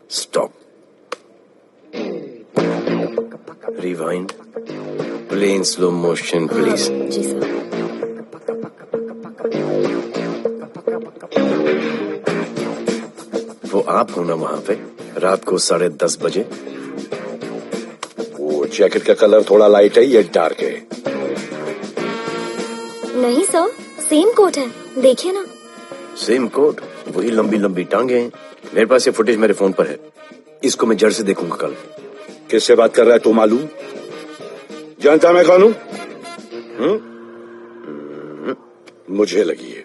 Stop. Rewind. Play in slow motion please. जी सर। वो आप हो ना वहां पे रात को 10:30 बजे? वो जैकेट का कलर थोड़ा लाइट है, ये डार्क है। नहीं सर, सेम कोट है, देखिए ना। सेम कोट, वही लंबी लंबी टांगे हैं। मेरे पास ये फुटेज मेरे फोन पर है, इसको मैं जड़ से देखूंगा कल। किससे बात कर रहा है तू? मालूम? जानता मैं कौन हूं? मुझे लगी है।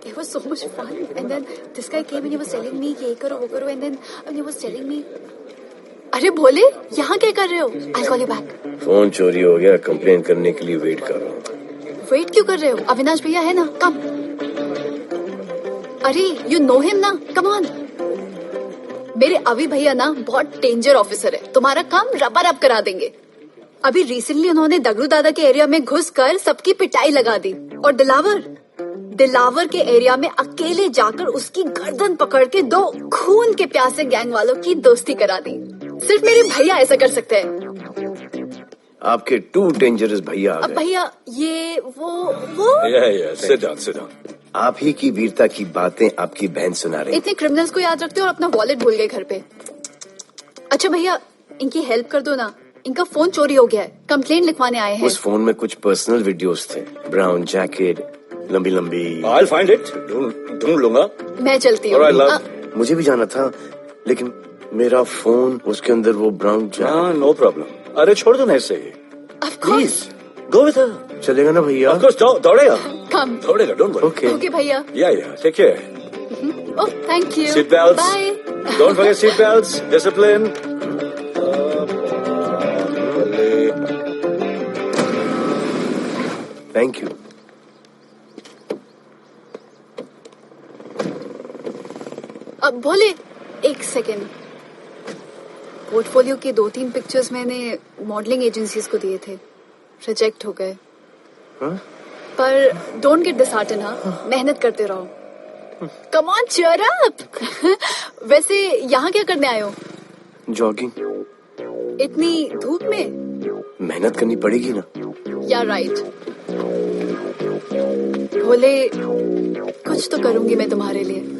It was so much fun, and then this guy came and he was telling me ये करो वो करो, and then he was telling me, अरे भोले यहाँ क्या कर रहे हो? I'll call you back. Phone चोरी हो गया, कंप्लेन करने के लिए वेट कर रहा हूँ। वेट क्यों कर रहे हो? अविनाश भैया है ना, कम। अरे you know him ना, come on. मेरे अभी भैया ना बहुत डेंजर ऑफिसर है, तुम्हारा काम रबा रब करा देंगे। अभी रिसेंटली उन्होंने दगड़ू दादा के एरिया में घुसकर सबकी पिटाई लगा दी, और दिलावर के एरिया में अकेले जाकर उसकी गर्दन पकड़ के 2 खून के प्यासे गैंग वालों की दोस्ती करा दी। सिर्फ मेरे भैया ऐसा कर सकते हैं। आपके 2 डेंजरस भैया आ अब गए। भैया ये वो सिट डाउन। आप ही की वीरता की बातें आपकी बहन सुना रही। इतने क्रिमिनल्स को याद रखते हो और अपना वॉलेट भूल गए घर पे। अच्छा भैया, इनकी हेल्प कर दो ना, इनका फोन चोरी हो गया है, कंप्लेंट लिखवाने आए हैं। उस फोन में कुछ पर्सनल वीडियोस थे, ब्राउन जैकेट, लंबी लंबी। I'll find it, ढूंढ लूंगा। मैं चलती हूँ। मुझे भी जाना था, लेकिन मेरा फोन, उसके अंदर वो ब्राउन जैकेट। No problem. अरे छोड़ दो ना इसे। Please go with her. चलेगा ना भैया? ऑफ कोर्स, दौड़ेगा। कम। दौड़ेगा, डोंट वरी। ओके भैया। Ya take care. Oh thank you. Seat belts. Bye. Don't forget seat belts, discipline. Thank you. अब भोले एक सेकेंड, पोर्टफोलियो के 2-3 पिक्चर्स मैंने मॉडलिंग एजेंसीज को दिए थे, रिजेक्ट हो गए। पर डोंट गेट डिसहार्टन, हाँ, मेहनत करते रहो। Come on cheer up. वैसे यहाँ क्या करने आए हो? जॉगिंग। इतनी धूप में? मेहनत करनी पड़ेगी ना। या राइट। भोले कुछ तो करूंगी मैं तुम्हारे लिए।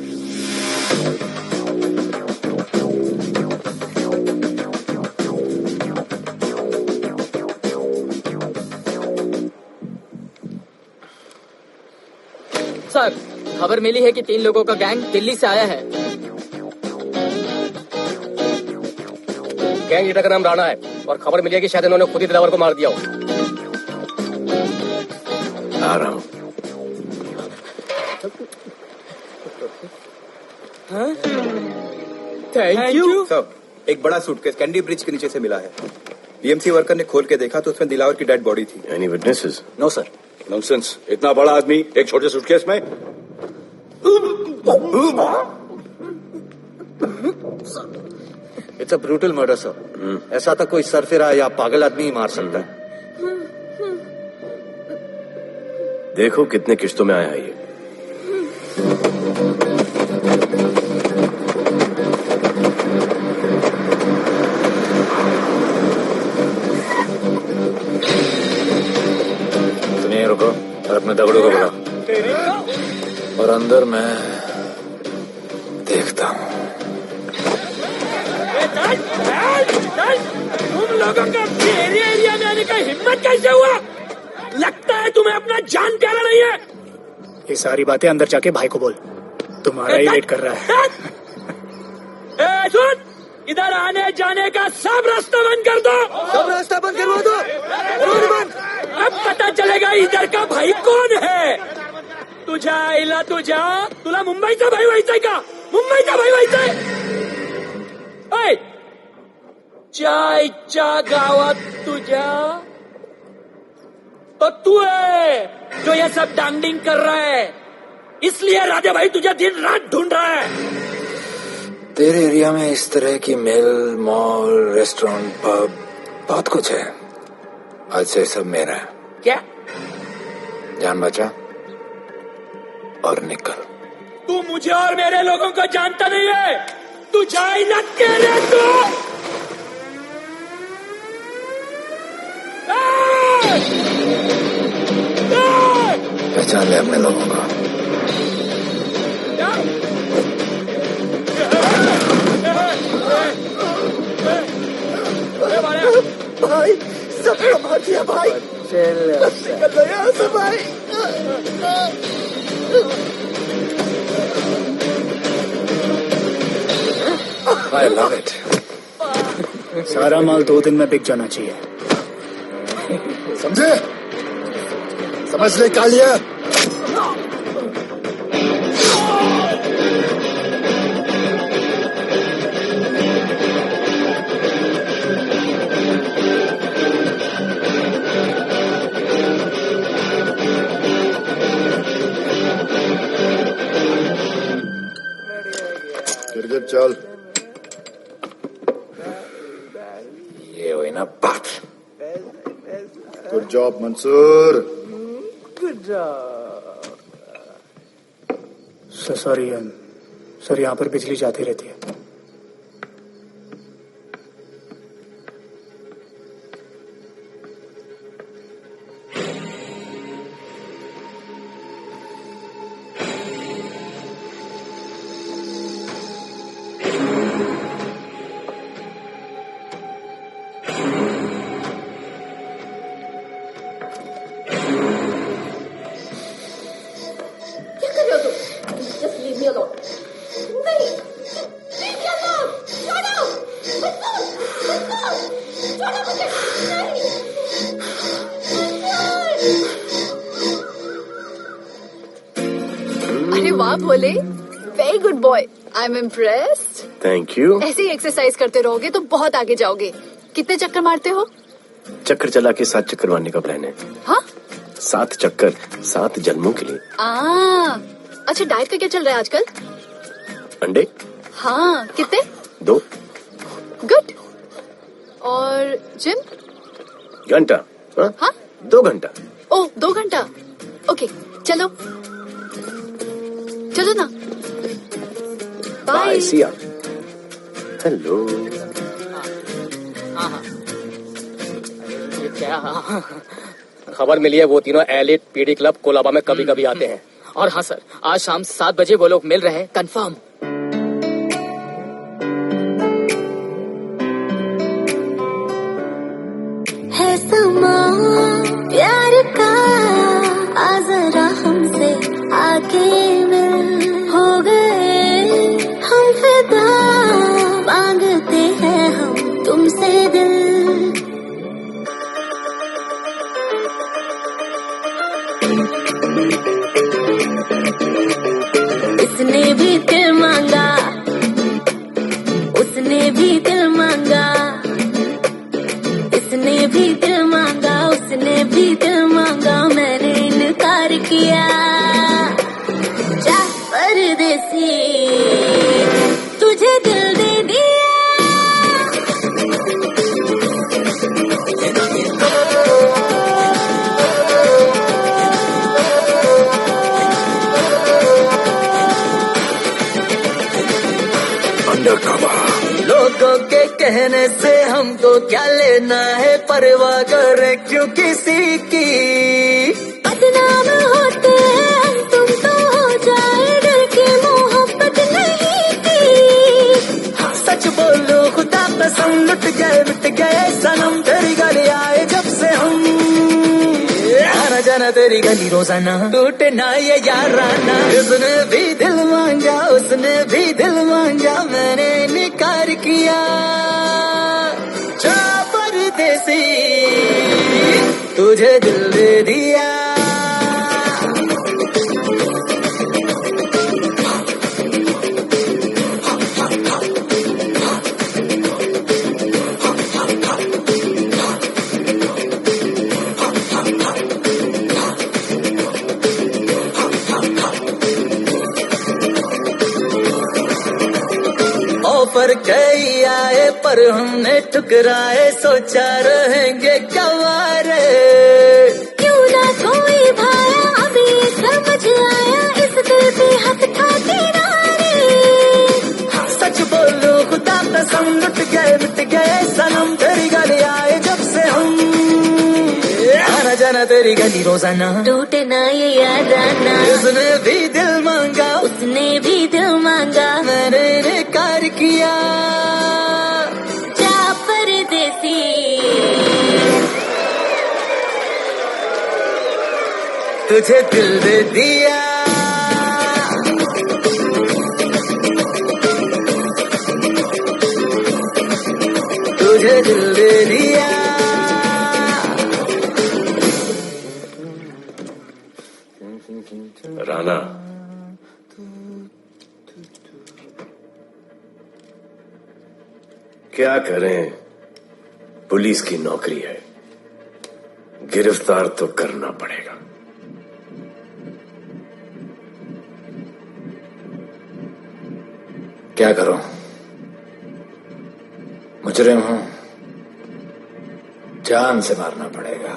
सर, खबर मिली है कि 3 लोगों का गैंग दिल्ली से आया है। गैंग लीडर का नाम राणा है और खबर मिली है कि शायद इन्होंने खुद ही दिलावर को मार दिया हो। आ रहा हूँ। Thank you. सर, एक बड़ा सूटकेस कैंडी ब्रिज के नीचे से मिला है। बीएमसी वर्कर ने खोल के देखा तो उसमें दिलावर की डेड बॉडी थी। Any witnesses? No sir. Nonsense, इतना बड़ा आदमी एक छोटे सूटकेस में? It's a brutal murder sir. ऐसा तो कोई सरफिरा या पागल आदमी ही मार सकता है। देखो कितने किश्तों में आया है ये। रुको और अपने दगड़ों को बुलाओ, और अंदर मैं देखता हूँ। तुम लोगों का मेरे एरिया में आने का हिम्मत कैसे हुआ? लगता है तुम्हें अपना जान प्यारा नहीं है। ये सारी बातें अंदर जाके भाई को बोल। तुम्हारा ही वेट कर रहा है। ए, सुन, इधर आने जाने का सब रास्ता बंद कर दो। सब रास्ता बंद करवा दो। रोड बंद। अब पता चलेगा इधर का भाई कौन है। तुझा आईला तुझा, तुला मुंबईचा भाई व्हायचाय का? मुंबईचा भाई व्हायचाय? ऐ, चायच्या गावात तुझ्या तो तू है जो ये सब डांगडिंग कर रहा है, इसलिए राधे भाई तुझे दिन रात ढूंढ रहा है। तेरे एरिया में इस तरह की मिल, मॉल, रेस्टोरेंट, पब बहुत कुछ है। आज से सब मेरा है। क्या? जान बचा और निकल। तू मुझे और मेरे लोगों को जानता नहीं है। तू जाए न तेरे तो पहचान ले अपने लोगों को। भाई सब संभाल दिया भाई। निकल गया यहाँ से भाई। I love it. सारा माल 2 दिन में बिक जाना चाहिए। समझे? समझ ले कालिया। गिरगिट चल। ये हुई ना बात। Good job Mansoor. Good sorry sir, यहाँ पर बिजली जाती रहती है। अरे वाह Bhole, very good boy, I am impressed. Thank you. ऐसे ही एक्सरसाइज करते रहोगे तो बहुत आगे जाओगे। कितने चक्कर मारते हो? चक्कर चला के 7 चक्कर मारने का प्लान है। हाँ? 7 चक्कर 7 जन्मों के लिए। अच्छा, डाइट का क्या चल रहा है आजकल? अंडे? हाँ, कितने? 2 गुड। और जिम? घंटा। हाँ? 2 घंटा। ओह, 2 घंटा। ओके, चलो चलो ना। बाय। सिया। हेलो। क्या खबर मिली है? वो तीनों एलिट पीडी क्लब कोलाबा में कभी कभी आते हैं। और हाँ सर, आज शाम 7 बजे वो लोग मिल रहे हैं, कंफर्म। है समा प्यार का, आ जरा हमसे आके मिल। हो गए हम फिदा, मांगते हैं हम तुमसे दिल। इसने भी दिल मांगा, उसने भी दिल मांगा, इसने भी दिल मांगा, उसने भी दिल मांगा, मैंने इनकार किया। जा परदेसी, तुझे दिल दे दिया। लोगों के कहने से हमको क्या लेना है, परवाह करे क्यों किसी की। बदनाम होते हैं हम, तुम तो हो जाए, डर के मोहब्बत नहीं की। सच बोलो खुदा कसम, लुट गए मिट गए सनम, तेरी गली आए जब से हम। आना जाना जाना तेरी गली रोजाना, टूटे ना ये याराना। उसने भी दिल मांगा, उसने भी दिल मांगा, मैंने निकार किया। जा परदेसी तुझे दिल दे दिया। ऑफर कई आए पर हमने ठुकराए, सोचा रहेंगे कवारे। क्यों ना कोई भाया अभी समझ आया, इस दिल पे हक था तेरा रे। सच बोलो खुदा कसम, लुट गए मिट गए सनम, तेरी गली आए जब से हम। आना जाना तेरी गली रोजाना, टूटे ना ये याराना। उसने भी दिल मांगा, उसने भी दिल मांगा, मैंने निकार किया। जा परदेसी तुझे दिल दे दिया। तुझे दिल दे दिया। राना, क्या करें, पुलिस की नौकरी है, गिरफ्तार तो करना पड़ेगा। क्या करूं, मुजरिम हूं, जान से मारना पड़ेगा।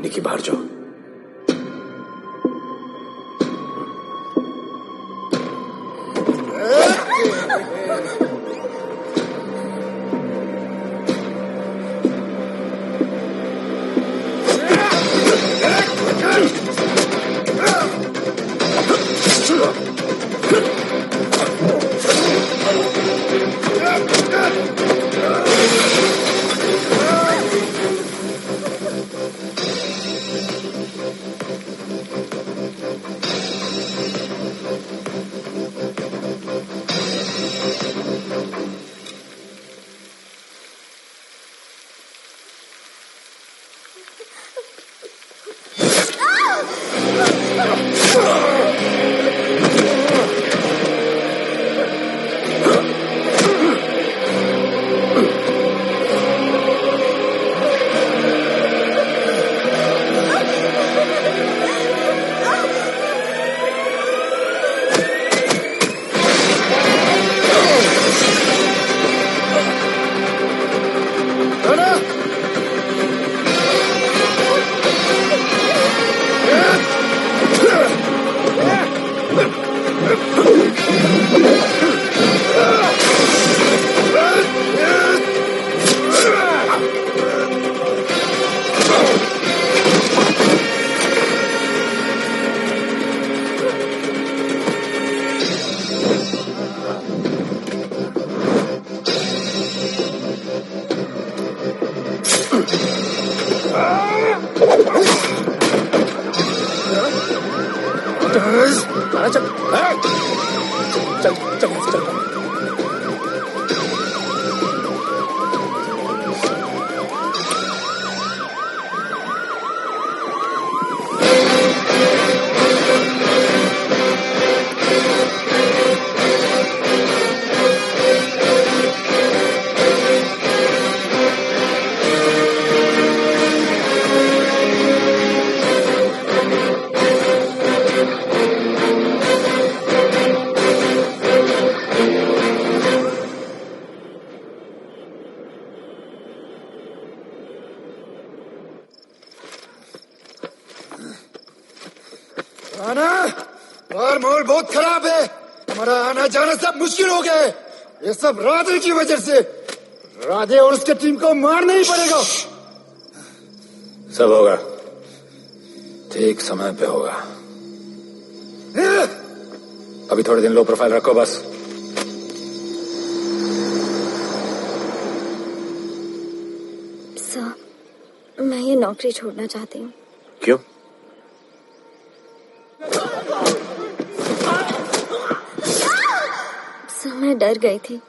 निकी बाहर जाओ। चल बार माहौल बहुत खराब है। हमारा आना जाना सब मुश्किल हो गया है। ये सब राधे की वजह से। राधे और उसके टीम को मारना ही पड़ेगा। सब होगा, ठीक समय पे होगा। अभी थोड़े दिन लो प्रोफाइल रखो बस। सर, मैं ये नौकरी छोड़ना चाहती हूँ। क्यों? सर, मैं डर गई थी।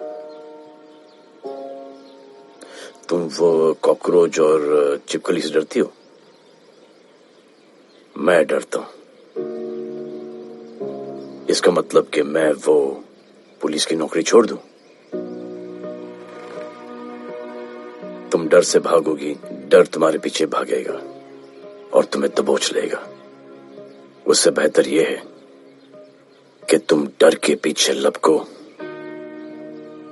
तुम वो कॉकरोच और चिपकली से डरती हो? मैं डरता हूं। इसका मतलब कि मैं वो पुलिस की नौकरी छोड़ दूं? तुम डर से भागोगी, डर तुम्हारे पीछे भागेगा और तुम्हें दबोच लेगा। उससे बेहतर यह है कि तुम डर के पीछे लपको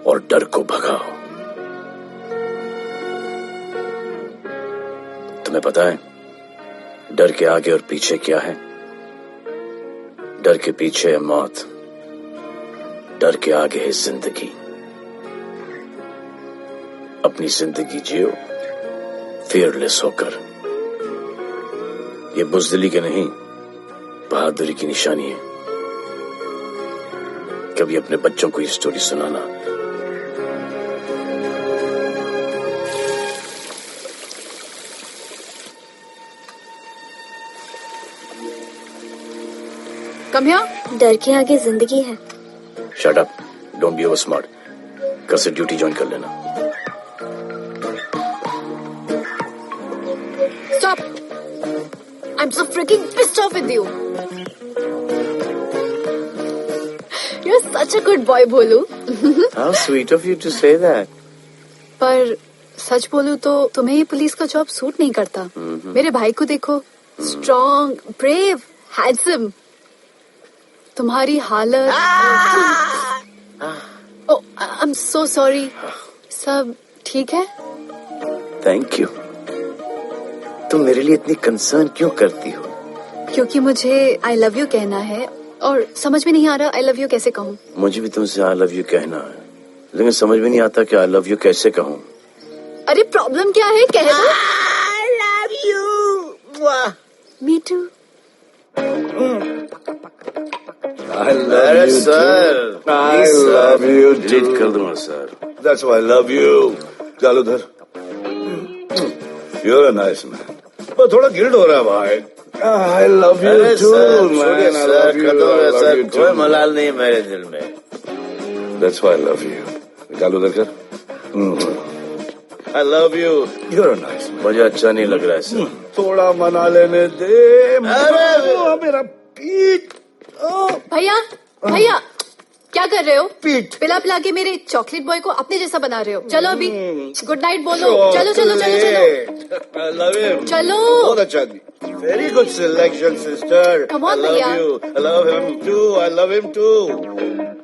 और डर को भगाओ। तुम्हें पता है डर के आगे और पीछे क्या है? डर के पीछे है मौत, डर के आगे है जिंदगी। अपनी जिंदगी जियो फियरलेस होकर। ये बुज़दिली के नहीं, बहादुरी की निशानी है। कभी अपने बच्चों को ये स्टोरी सुनाना। Come here. डर के आगे जिंदगी है। Shut up, don't be over smart. कल से ड्यूटी ज्वाइन कर लेना। Stop! I'm so freaking pissed off with you. You're such a good boy, Bholu. How sweet of you to say that. पर सच बोलूं तो तुम्हें ये पुलिस का जॉब सूट नहीं करता। मेरे भाई को देखो, स्ट्रॉन्ग, ब्रेव, हैंडसम। तुम्हारी हालत। ओह, आई एम सो सॉरी। सब ठीक है? Thank you. तुम मेरे लिए इतनी कंसर्न क्यों करती हो? क्योंकि मुझे आई लव यू कहना है और समझ में नहीं आ रहा आई लव यू कैसे कहूँ। मुझे भी तुमसे आई लव यू कहना है, लेकिन समझ में नहीं आता कि आई लव यू कैसे कहूँ। अरे प्रॉब्लम क्या है, कह दो। I love you. Me too. I love you sir. too. I love you too. Delete कर दूंगा sir. That's why I love you. चल उधर। You're a nice man. पर थोड़ा गिल्ड हो रहा है भाई। I love you too, man. I love you. I love you too. कोई मलाल नहीं मेरे दिल में। That's why I love you. निकाल उधर कर। I love you. You're a nice man. मुझे अच्छा नहीं लग रहा है सर। थोड़ा मना लेने दे। मेरा पीठ। भैया, भैया, क्या कर रहे हो? पीठ पिला पिला के मेरे चॉकलेट बॉय को अपने जैसा बना रहे हो। चलो अभी गुड नाइट बोलो। चलो चलो चलो चलो। I love him. चलो। बहुत अच्छा आदमी। Very good selection, sister. Come on, I love भैया। you. I love him too. I love him too.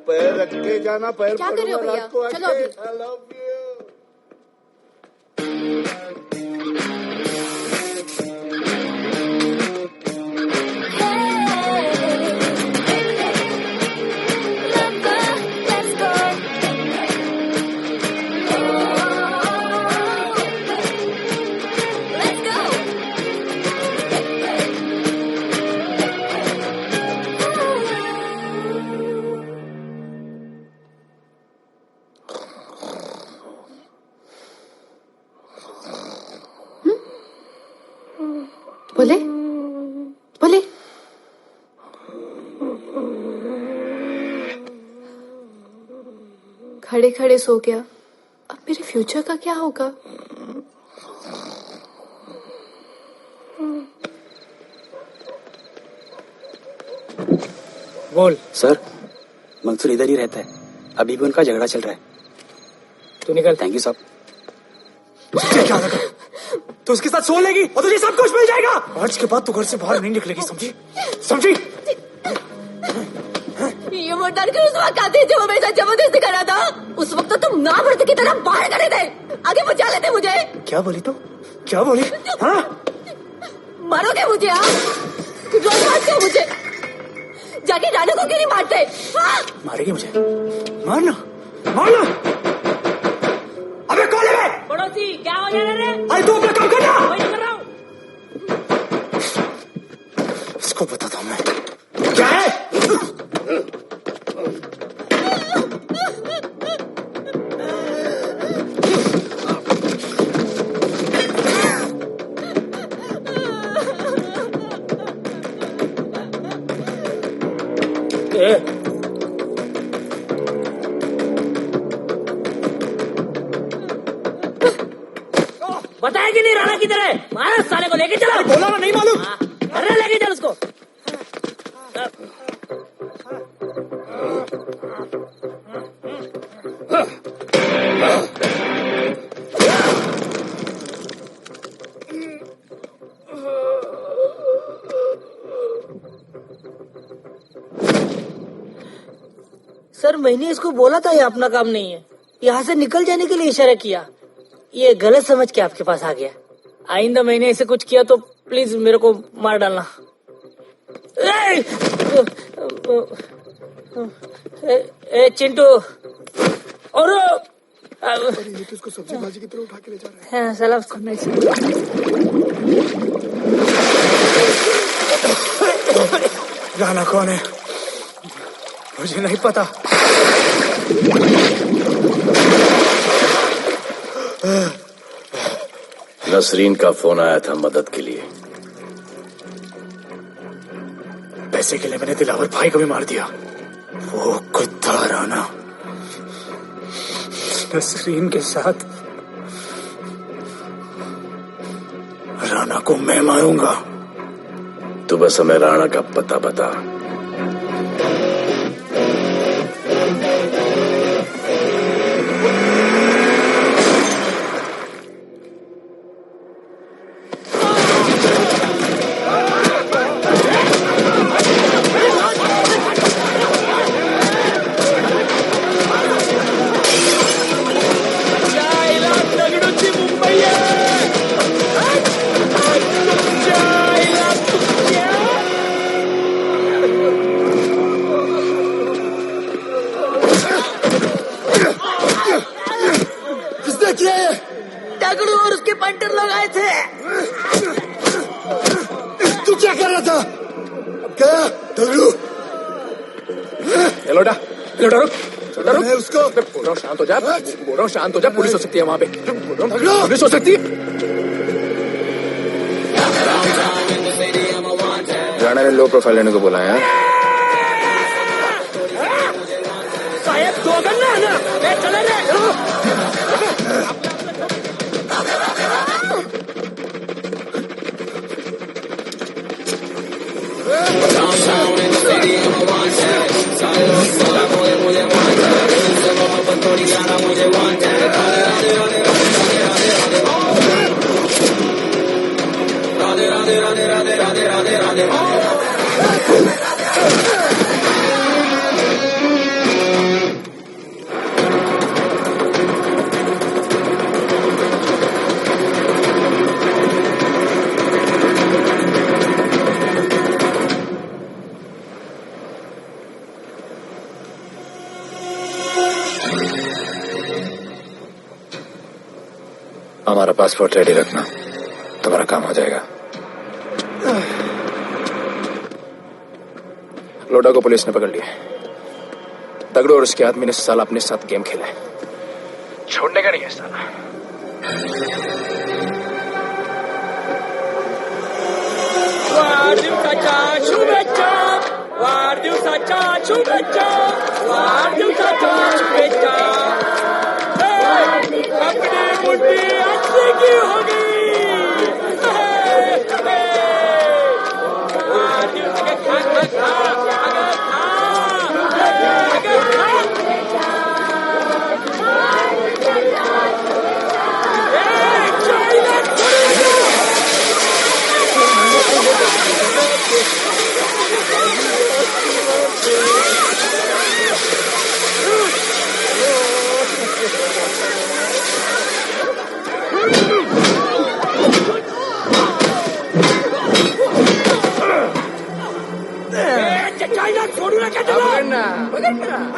पैर रख के जाना, पैर क्या कर रहे हो भैया? चलो अभी। I love you. बोले बोले। खड़े खड़े सो गया। अब मेरे फ्यूचर का क्या होगा? बोल। सर, मंसूर इधर ही रहता है। अभी भी उनका झगड़ा चल रहा है। तू निकल। थैंक यू साहब। क्या लगा? तू उसके साथ सो लेगी और तुझे सब कुछ मिल जाएगा। आज के बाद तू घर से बाहर नहीं निकलेगी, समझी? समझी? ये वो डर के उस वक्त आते जब वो मेरे साथ जबरदस्ती कर रहा था। उस वक्त तो तुम ना मर्द की तरह बाहर खड़े थे, आगे बचा लेते मुझे। क्या बोली तू? क्या बोली? हाँ? मारोगे मुझे? आप रोज मारते हो मुझे। जाके राना को क्यों नहीं मारते? हाँ? मारेगी मुझे? मारना मारना। अबे कौन है? पड़ोसी क्या हो जा रहा है? अरे तू अपना काम करना। वही कर रहा हूँ। इसको बताता हूँ मैं क्या है। बताया कि नहीं राणा किधर है? मारा साले को लेके चलो। बोला ना नहीं मालूम। अरे लेके चल उसको। सर मैंने इसको बोला था ये अपना काम नहीं है, यहाँ से निकल जाने के लिए इशारा किया, ये गलत समझ के आपके पास आ गया। आइंदा मैंने ऐसे कुछ किया तो प्लीज मेरे को मार डालना। ए चिंटू और ये तो इसको सब्जी भाजी की तरह उठा के ले जा रहा है। साला उसको नहीं राना कौन है मुझे नहीं पता। नसरीन का फोन आया था मदद के लिए। पैसे के लिए मैंने दिलावर भाई को भी मार दिया। वो कुत्ता राना नसरीन के साथ राना को मैं मारूंगा। तू बस हमें राणा का पता बता। दगड़ू और उसके पंटर लोग आए थे। तू क्या कर रहा था? क्या दगड़ू? लोटा लोटा रुक रुक उसको बोल रहा हूँ शांत हो जा। बोल रहा हूँ शांत हो जा। पुलिस हो सकती है वहाँ पे। पुलिस हो सकती है। राणा ने लो प्रोफाइल लेने को बोला है। साहब दो गन्ना है ना, मैं चले रहे। हमारा पासपोर्ट रेडी रखना, तुम्हारा काम हो जाएगा। लोटा को पुलिस ने पकड़ लिया। तगड़ो और उसके आदमी ने साला अपने साथ गेम खेला है, छोड़ने का नहीं है साला। वाढदिवसाच्या शुभेच्छा, वाढदिवसाच्या शुभेच्छा, वाढदिवसाच्या शुभेच्छा। अपनी मुट्ठी अच्छी की होगी।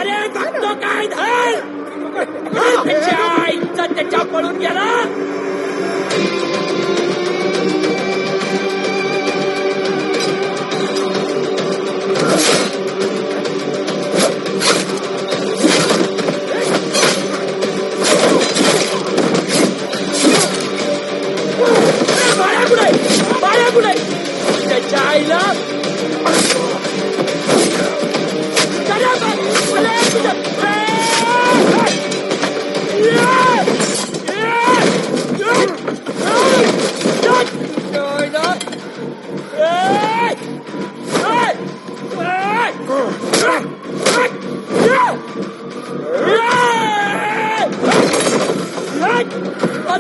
अरे भक्तों का इधर इज्जत पडून गेला. बाळ्या कुठे त्याच्या आईला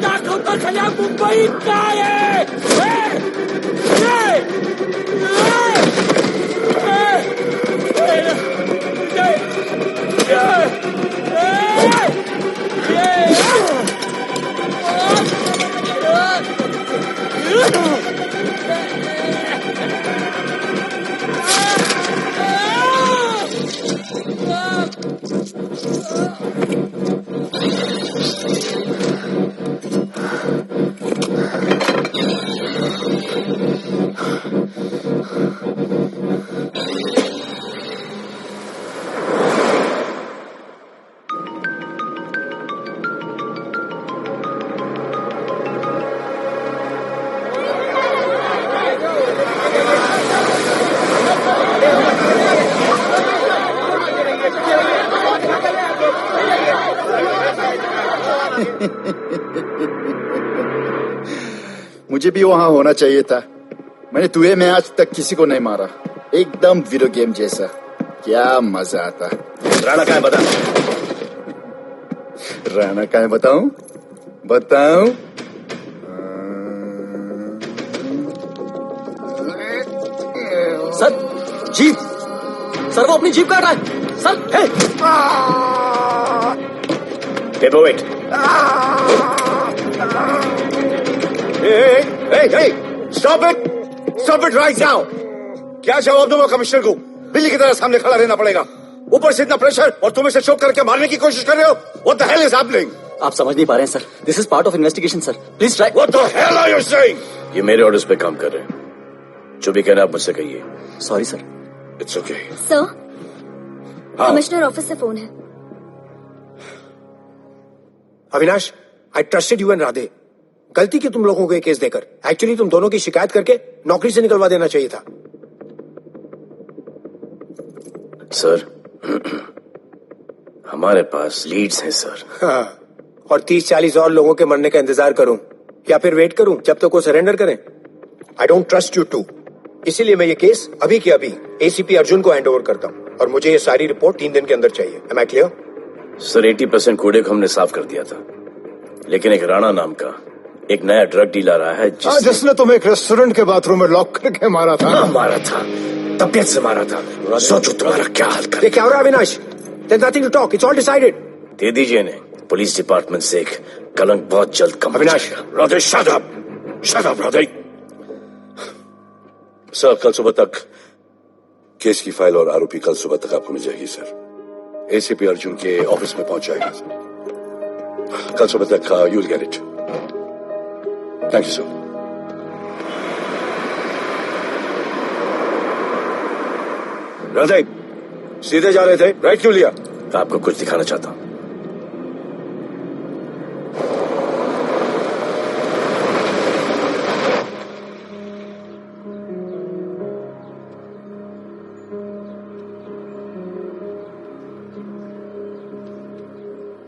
दाखवतो सगळ्या मुंबईत काय मुझे भी वहां होना चाहिए था. मैंने तुझे में आज तक किसी को नहीं मारा. एकदम वीडियो गेम जैसा. क्या मजा आता. राणा का है बता. राणा का है बताऊं. Sir jeep. सर वो अपनी जीप काट रहा है. Sir Paper wait. Hey, stop it right now. क्या जवाब दूंगा कमिश्नर को. बिल्ली की तरह सामने खड़ा रहना पड़ेगा. ऊपर से इतना प्रेशर और तुम इसे चोक करके मारने की कोशिश कर रहे हो. What the hell is happening? आप समझ नहीं पा रहे हैं sir. This is part of investigation sir. Please try. What the hell are you saying? ये मेरे ऑर्डर्स पे काम कर रहे हैं. जो भी कहना आप मुझसे कहिए. Sorry sir. It's okay. Sir commissioner office से फोन है. अविनाश, आई ट्रस्टेड यू एंड राधे. गलती की तुम लोगों को ये केस देकर. एक्चुअली तुम दोनों की शिकायत करके नौकरी से निकलवा देना चाहिए था. सर हमारे पास लीड्स हैं सर. हाँ, और 30-40 और लोगों के मरने का इंतजार करूं या फिर वेट करूं जब तक वो सरेंडर करें. I don't trust you too. इसीलिए मैं ये केस अभी के अभी एसीपी अर्जुन को हैंड ओवर करता हूं और मुझे ये सारी रिपोर्ट 3 दिन के अंदर चाहिए. M I clear? सर 80% कूड़े को हमने साफ कर दिया था, लेकिन एक राणा नाम का एक नया ड्रग डीलर आया है जिसने तुम्हें एक रेस्टोरेंट के बाथरूम में लॉक करके मारा था. मारा था, तबीयत से मारा था. सोचो तुम्हारा क्या हाल कर. क्या हो रहा है Avinash? There's nothing to talk. It's all decided. दे दीजिए इन्हें. पुलिस डिपार्टमेंट से एक कलंक बहुत जल्द कम. Avinash, Radhe shut up Radhe. Sir कल सुबह तक केस की फाइल और आरोपी कल सुबह तक आपको मिल जाएगी सर. एसीपी अर्जुन के ऑफिस में पहुंच जाएगा सर. कल सुबह तक you will get it. Thank you sir. Radhe सीधे जा रहे थे, राइट क्यों लिया? आपको कुछ दिखाना चाहता हूं.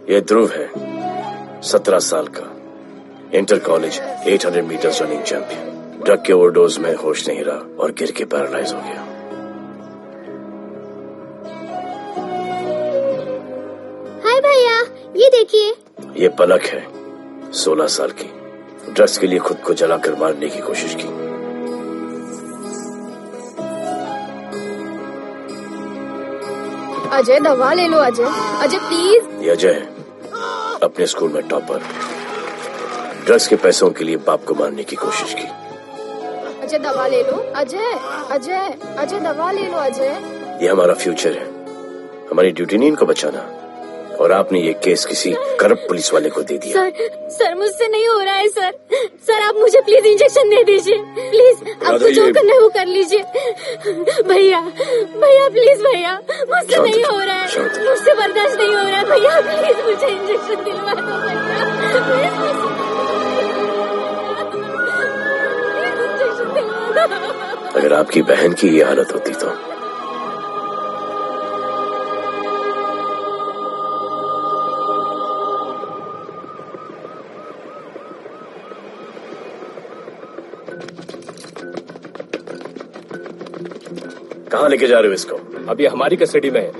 ये ध्रुव है, 17 साल का, inter college 800 metres running champion. Drug के ओवरडोज में होश नहीं रहा और गिर के पैरालाइज हो गया. हाय भैया, ये देखिए. ये पलक है, 16 साल की. ड्रग्स के लिए खुद को जलाकर मारने की कोशिश की. अजय दवा ले लो. अजय प्लीज. ये अजय है, अपने स्कूल में टॉपर. ड्रग्स के पैसों के लिए बाप को मारने की कोशिश की. अजय दवा ले लो. अजय दवा ले लो. अजय ये हमारा फ्यूचर है. हमारी ड्यूटी नहीं इनको बचाना, और आपने ये केस किसी करप्ट पुलिस वाले को दे दिया। सर मुझसे नहीं हो रहा है सर। सर आप मुझे प्लीज इंजेक्शन दे दीजिए, प्लीज। आपको जो करना है वो कर लीजिए। भैया भैया प्लीज भैया, मुझसे नहीं हो रहा है, मुझसे बर्दाश्त नहीं हो रहा है भैया, प्लीज मुझे इंजेक्शन दिलवा दो भैया। अगर आपकी बहन की ये हालत होती तो कहाँ लेके जा रहे हो इसको? अभी हमारी कस्टडी में है।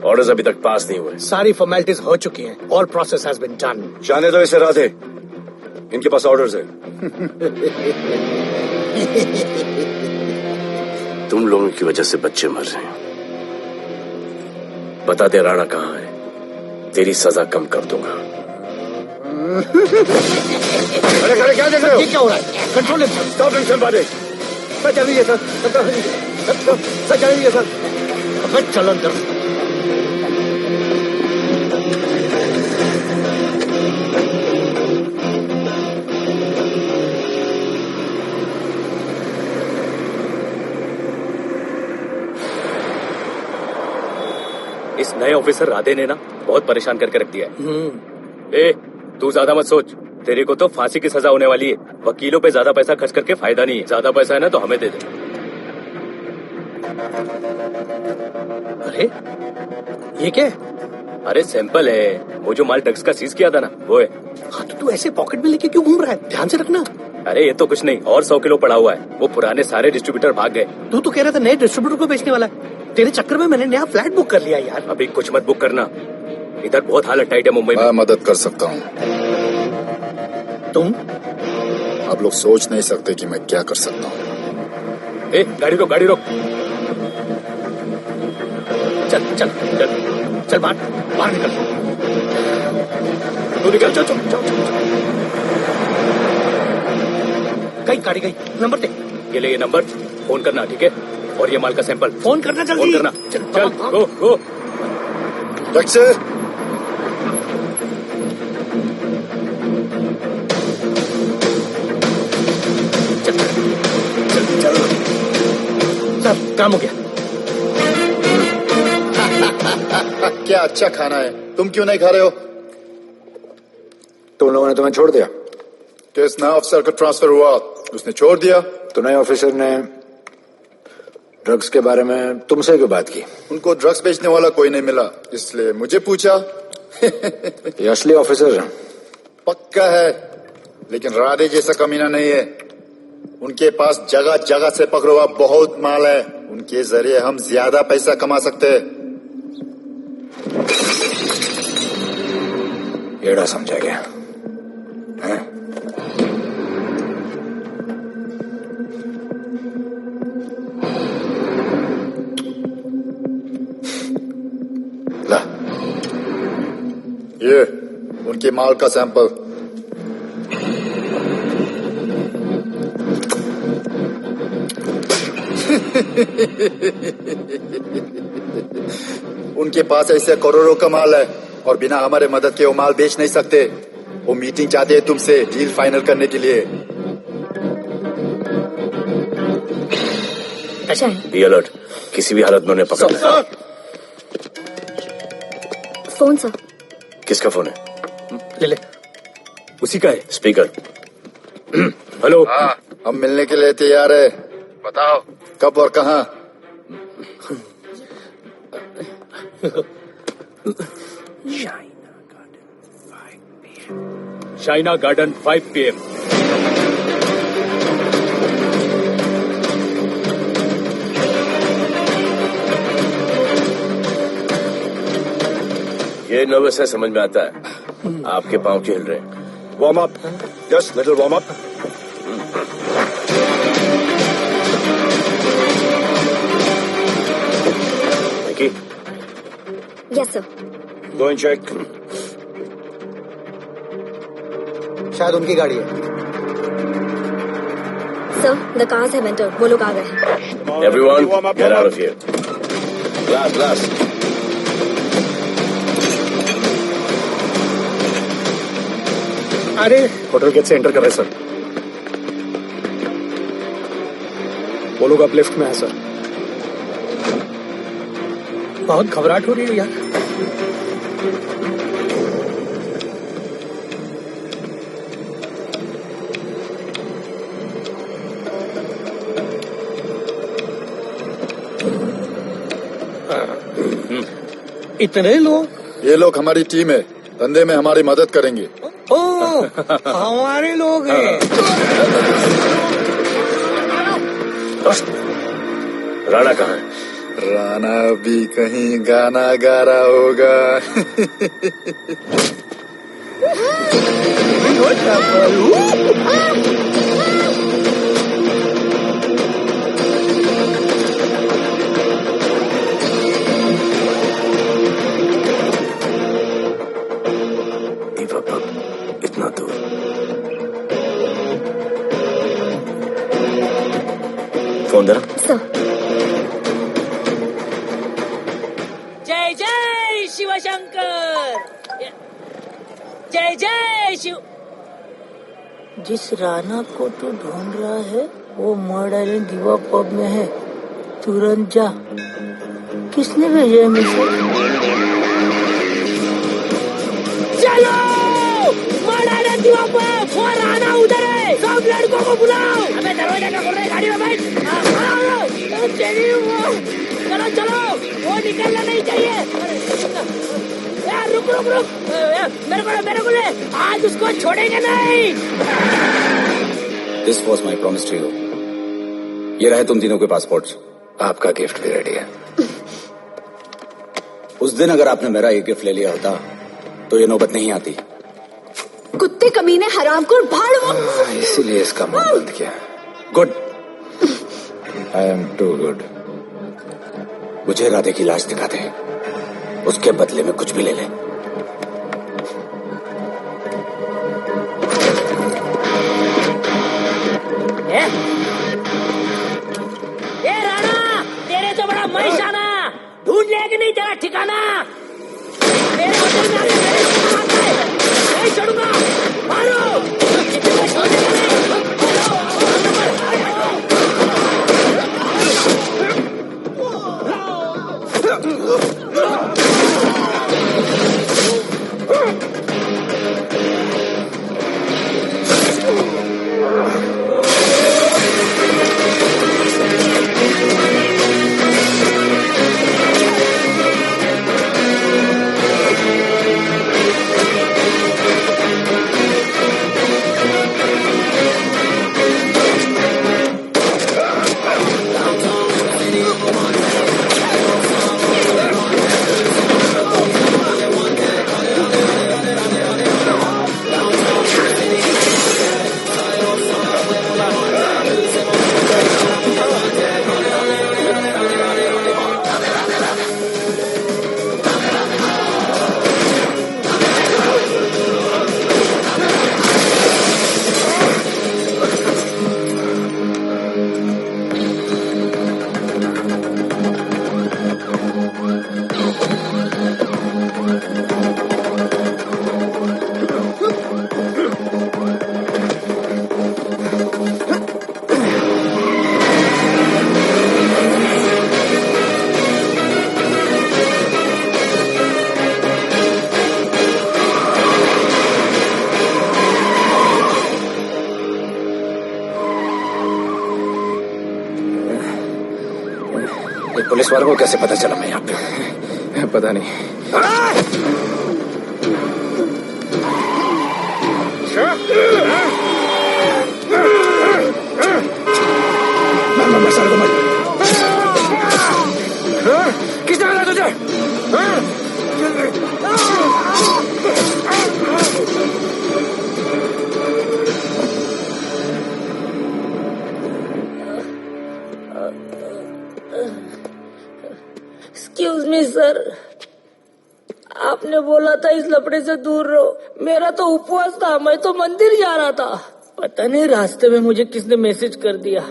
ऑर्डर्स अभी तक पास नहीं हुए। सारी फॉर्मेलिटीज हो चुकी हैं। All process has been done. जाने दो इसे राधे, इनके पास ऑर्डर्स है। तुम लोगों की वजह से बच्चे मर रहे हैं। बता दे राणा कहाँ है, तेरी सजा कम कर दूंगा। अरे अरे क्या देख रहे हो? ये क्या हो रहा है? कंट्रोल स्टॉप टेंशन बारे। सर चलिए सर, सर चलिए सर। अब चलो अंदर। इस नए ऑफिसर राधे ने ना बहुत परेशान करके रख दिया है। ए, तू ज्यादा मत सोच, तेरे को तो फांसी की सजा होने वाली है। वकीलों पे ज्यादा पैसा खर्च करके फायदा नहीं है। ज्यादा पैसा है ना तो हमें दे दे। अरे ये क्या है? अरे सैंपल है, वो जो माल ड्रग्स का सीज किया था ना वो है। हाँ तो तू ऐसे पॉकेट में लेके क्यों घूम रहा है? ध्यान से रखना। अरे ये तो कुछ नहीं, और 100 किलो पड़ा हुआ है। वो पुराने सारे डिस्ट्रीब्यूटर भाग गए। तू तो कह रहा था नए डिस्ट्रीब्यूटर को बेचने वाला है। तेरे चक्कर में मैंने नया फ्लैट बुक कर लिया यार। अभी कुछ मत बुक करना, इधर बहुत हालत टाइट है मुंबई में। मैं मदद कर सकता हूँ। तुम? आप लोग सोच नहीं सकते कि मैं क्या कर सकता हूँ। ए, गाड़ी रोक, गाड़ी रोक। चल चल चल चल, बाहर निकल। तू निकल, चल चल चल। गई गाड़ी गई। नंबर दे। ये ले, ये नंबर, फोन करना ठीक है? और ये माल का सैंपल फोन करना जल्दी। फोन करना। चल गो गो। टैक्सी। चल चल चल। सब काम हो गया। क्या अच्छा खाना है, तुम क्यों नहीं खा रहे हो? तुम लोगों ने तुम्हें छोड़ दिया? केस नया ऑफिसर का ट्रांसफर हुआ, उसने छोड़ दिया। तो नए ऑफिसर ने ड्रग्स के बारे में तुमसे क्यों बात की? उनको ड्रग्स बेचने वाला कोई नहीं मिला, इसलिए मुझे पूछा। ये असली ऑफिसर है? पक्का है, लेकिन राधे जैसा कमीना नहीं है। उनके पास जगह जगह से पकड़ा हुआ बहुत माल है, उनके जरिए हम ज्यादा पैसा कमा सकते हैं। एड़ा समझा गया है? ला, ये उनके माल का सैंपल। उनके पास ऐसे करोड़ों का माल है और बिना हमारे मदद के वो माल बेच नहीं सकते। वो मीटिंग चाहते हैं तुमसे डील फाइनल करने के लिए। अच्छा है। बी अलर्ट, किसी भी हालत में उन्हें पकड़ना। Phone sir. किसका फोन है? ले ले। उसी का है। स्पीकर। हेलो। हाँ, हम मिलने के लिए तैयार है। बताओ कब और कहाँ? Shaina garden 5 PM। ये नर्वस है, समझ में आता है। आपके पांव क्यों हिल रहे हैं? Warm up, just little warm up. Yes sir. Go and check. शायद उनकी गाड़ी है। Sir the cars have entered, वो लोग आ गए हैं। Everyone, get out of here. Glass, glass. अरे होटल गेट से एंटर कर रहे हैं सर। वो लोग अब लिफ्ट में है सर। बहुत घबराहट हो रही है यार। इतने लोग? ये लोग हमारी टीम है, धंधे में हमारी मदद करेंगे। ओ, हमारे लोग हैं। राणा कहाँ है? राणा भी कहीं गाना गा रहा होगा। इतना दूर। फोन जरा। जय जय शिवशंकर, जय जय शिव। जिस राणा को तू ढूंढ रहा है वो मर्डर इन दीवा पब में है, तुरंत जा। किसने भेजा है मुझे? चलो, मर्डर इन दीवा पब, वो राणा उधर है, सब लड़कों को बुलाओ। अबे दरवाजा क्या कर रहे, गाड़ी में बैठ। चलो चलो, वो निकलना नहीं चाहिए। यार रुक रुक रुक, मेरे को ले, आज उसको छोड़ेंगे नहीं। This was my promise to you. ये रहे तुम तीनों के पासपोर्ट्स। आपका गिफ्ट भी रेडी है। उस दिन अगर आपने मेरा ये गिफ्ट ले लिया होता तो ये नौबत नहीं आती। कुत्ते कमीने हरामखोर भाड़। इसीलिए इसका मुंह बंद किया। Good. I am too good. मुझे राधे की लाश दिखा दे, उसके बदले में कुछ भी ले ले। ए राणा, तेरे तो बड़ा मैशाना, ढूंढ लिया कि नहीं तेरा ठिकाना? तेरे होटल में आके मेरे को मारता है, नहीं छोड़ूंगा, मारो। छोड़ेगा नहीं। पुलिस वालों को कैसे पता चला मैं यहाँ पे? पता नहीं। किसने मारा तुझे? एक्सक्यूज मी सर, आपने बोला था इस लफड़े से दूर रहो। मेरा तो उपवास था, मैं तो मंदिर जा रहा था। पता नहीं रास्ते में मुझे किसने मैसेज कर दिया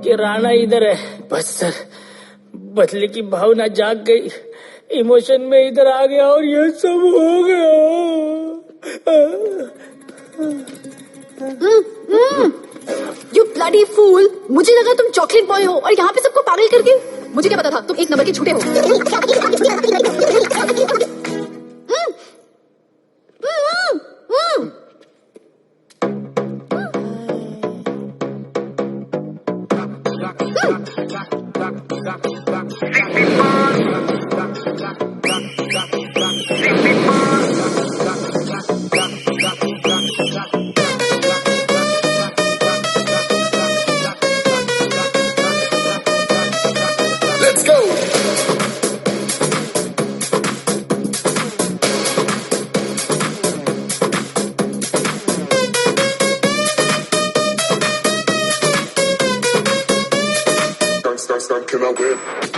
कि राणा इधर है। बस सर, बदले की भावना जाग गई, इमोशन में इधर आ गया और ये सब हो गया। ब्लडी फूल, मुझे लगा तुम चॉकलेट बॉय हो और यहाँ पे सबको पागल करके। मुझे क्या पता था तुम एक नंबर के झूठे हो। Let's go.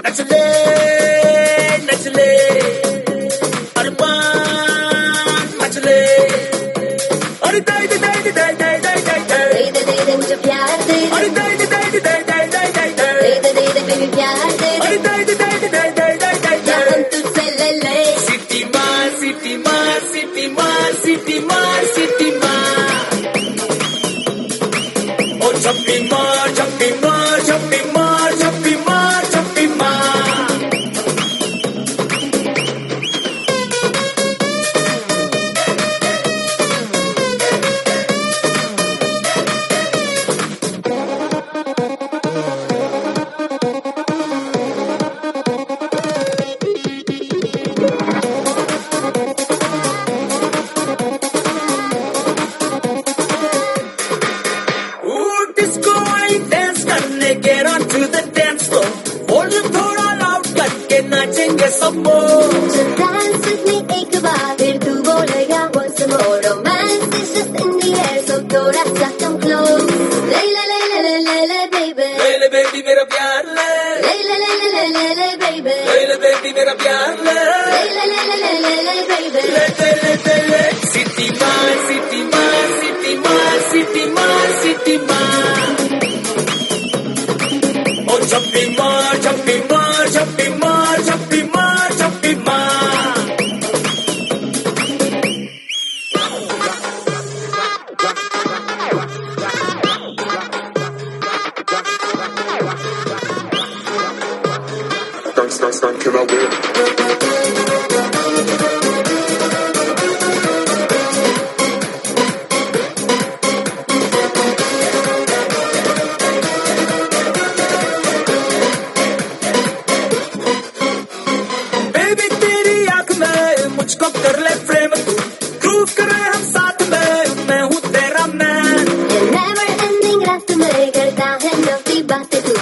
नचले नचले अरमान मचले अरे दाई दाई दाई दाई दाई दाई दाई दे दे दे मुझे प्यार दे, अरे दाई दाई दाई दाई दाई दाई दाई दे दे दे बेबी प्यार दे, अरे दाई दाई दाई दाई दाई दाई दाई या हम तुझसे ले ले। सिटी मार सिटी मार सिटी मार सिटी मार सिटी मार ओ छप्पी मार छप्पी मार छप्पी मार छप्पी मार छप्पी मार डिस्को आई डांस करने get on to the dance floor, volume थोड़ा लाउड करके नाचेंगे सब लोग। So dance with me एक बार, फिर तू बोलेगा once more. Romance is just in the air, so थोड़ा सा come close. ले ले ले ले ले ले ले baby, ले ले बेबी मेरा प्यार ले, ले ले ले ले ले ले ले baby, ले ले बेबी मेरा प्यार ले, ले ले ले ले ले ले ले baby. ले ले ले ले ले सिटी मार सिटी मार सिटी मार सिटी मार सिटी मार ओ छप्पी मार छप्पी मार छप्पी मार छप्पी मार छप्पी मार बेबी तेरी आंख में मुझको कर ले फ्रेम तू, ग्रूव करे हम साथ में, मैं हूँ तेरा मैन। Never ending रात में करता है नौकरी बातें तू,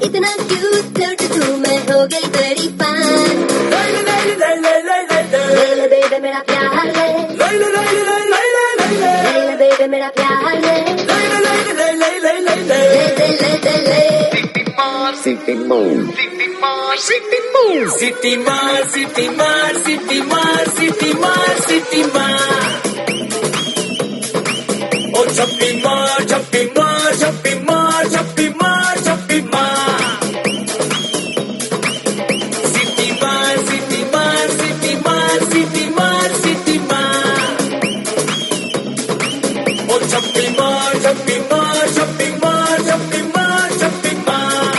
इतना cute flirty तू, मैं हो गई तेरी fan. ले ले ले ले ले ले ले ले ले ले baby मेरा प्यार ले, ले ले ले ले ले ले ले ले ले baby मेरा प्यार ले, ले ले ले ले ले ले ले ले ले ले ले ले. सिटी मार सिटी मार सिटी मार सिटी मार सिटी मार सिटी मार ओ छप्पी मार छप्पी मार छप्पी मार छप्पी मार छप्पी मार सिटी मार सिटी मार सिटी मार सिटी मार सिटी मार ओ छप्पी मार छप्पी मार छप्पी मार छप्पी मार छप्पी मार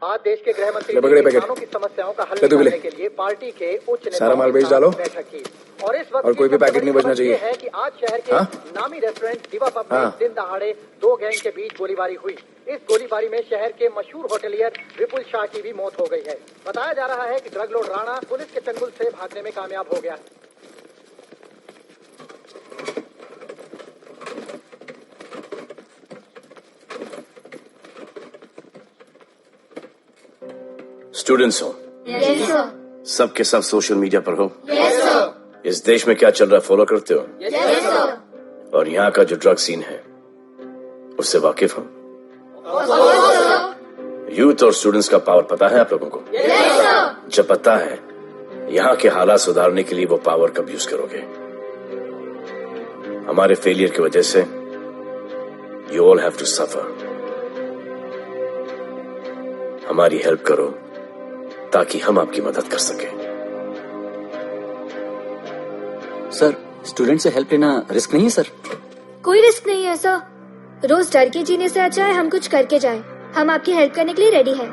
आज देश के गृह मंत्री ले पकड़े ने पैकेट। किसानों की समस्याओं का हल ले तू भी ले। निकालने के लिए पार्टी के उच्च नेताओं सारा माल के बेच साथ डालो। बैठक की। और इस वक्त और कोई भी पैकेट नहीं बचना खबर ये चाहिए। है कि आज शहर के हाँ? नामी रेस्टोरेंट दिवा पब में हाँ। दिन दहाड़े दो गैंग के बीच गोलीबारी हुई। इस गोलीबारी में शहर के मशहूर होटलियर विपुल शाह की भी मौत हो गई है। बताया जा रहा है कि ड्रग लॉर्ड राणा पुलिस के चंगुल से भागने में कामयाब हो गया। स्टूडेंट्स हो, Yes sir. सब के सब सोशल मीडिया पर हो। Yes sir. इस देश में क्या चल रहा है फॉलो करते हो? Yes sir. और यहाँ का जो ड्रग सीन है उससे वाकिफ हो? यूथ और स्टूडेंट्स का पावर पता है आप लोगों को? Yes sir. जब पता है यहाँ के हालात सुधारने के लिए वो पावर कब यूज करोगे? हमारे फेलियर की वजह से you all have to suffer. हमारी हेल्प करो ताकि हम आपकी मदद कर सकें। सर, स्टूडेंट से हेल्प लेना रिस्क नहीं है सर? कोई रिस्क नहीं है सर। रोज डर के जीने से अच्छा है हम कुछ करके जाएं। हम आपकी हेल्प करने के लिए रेडी हैं।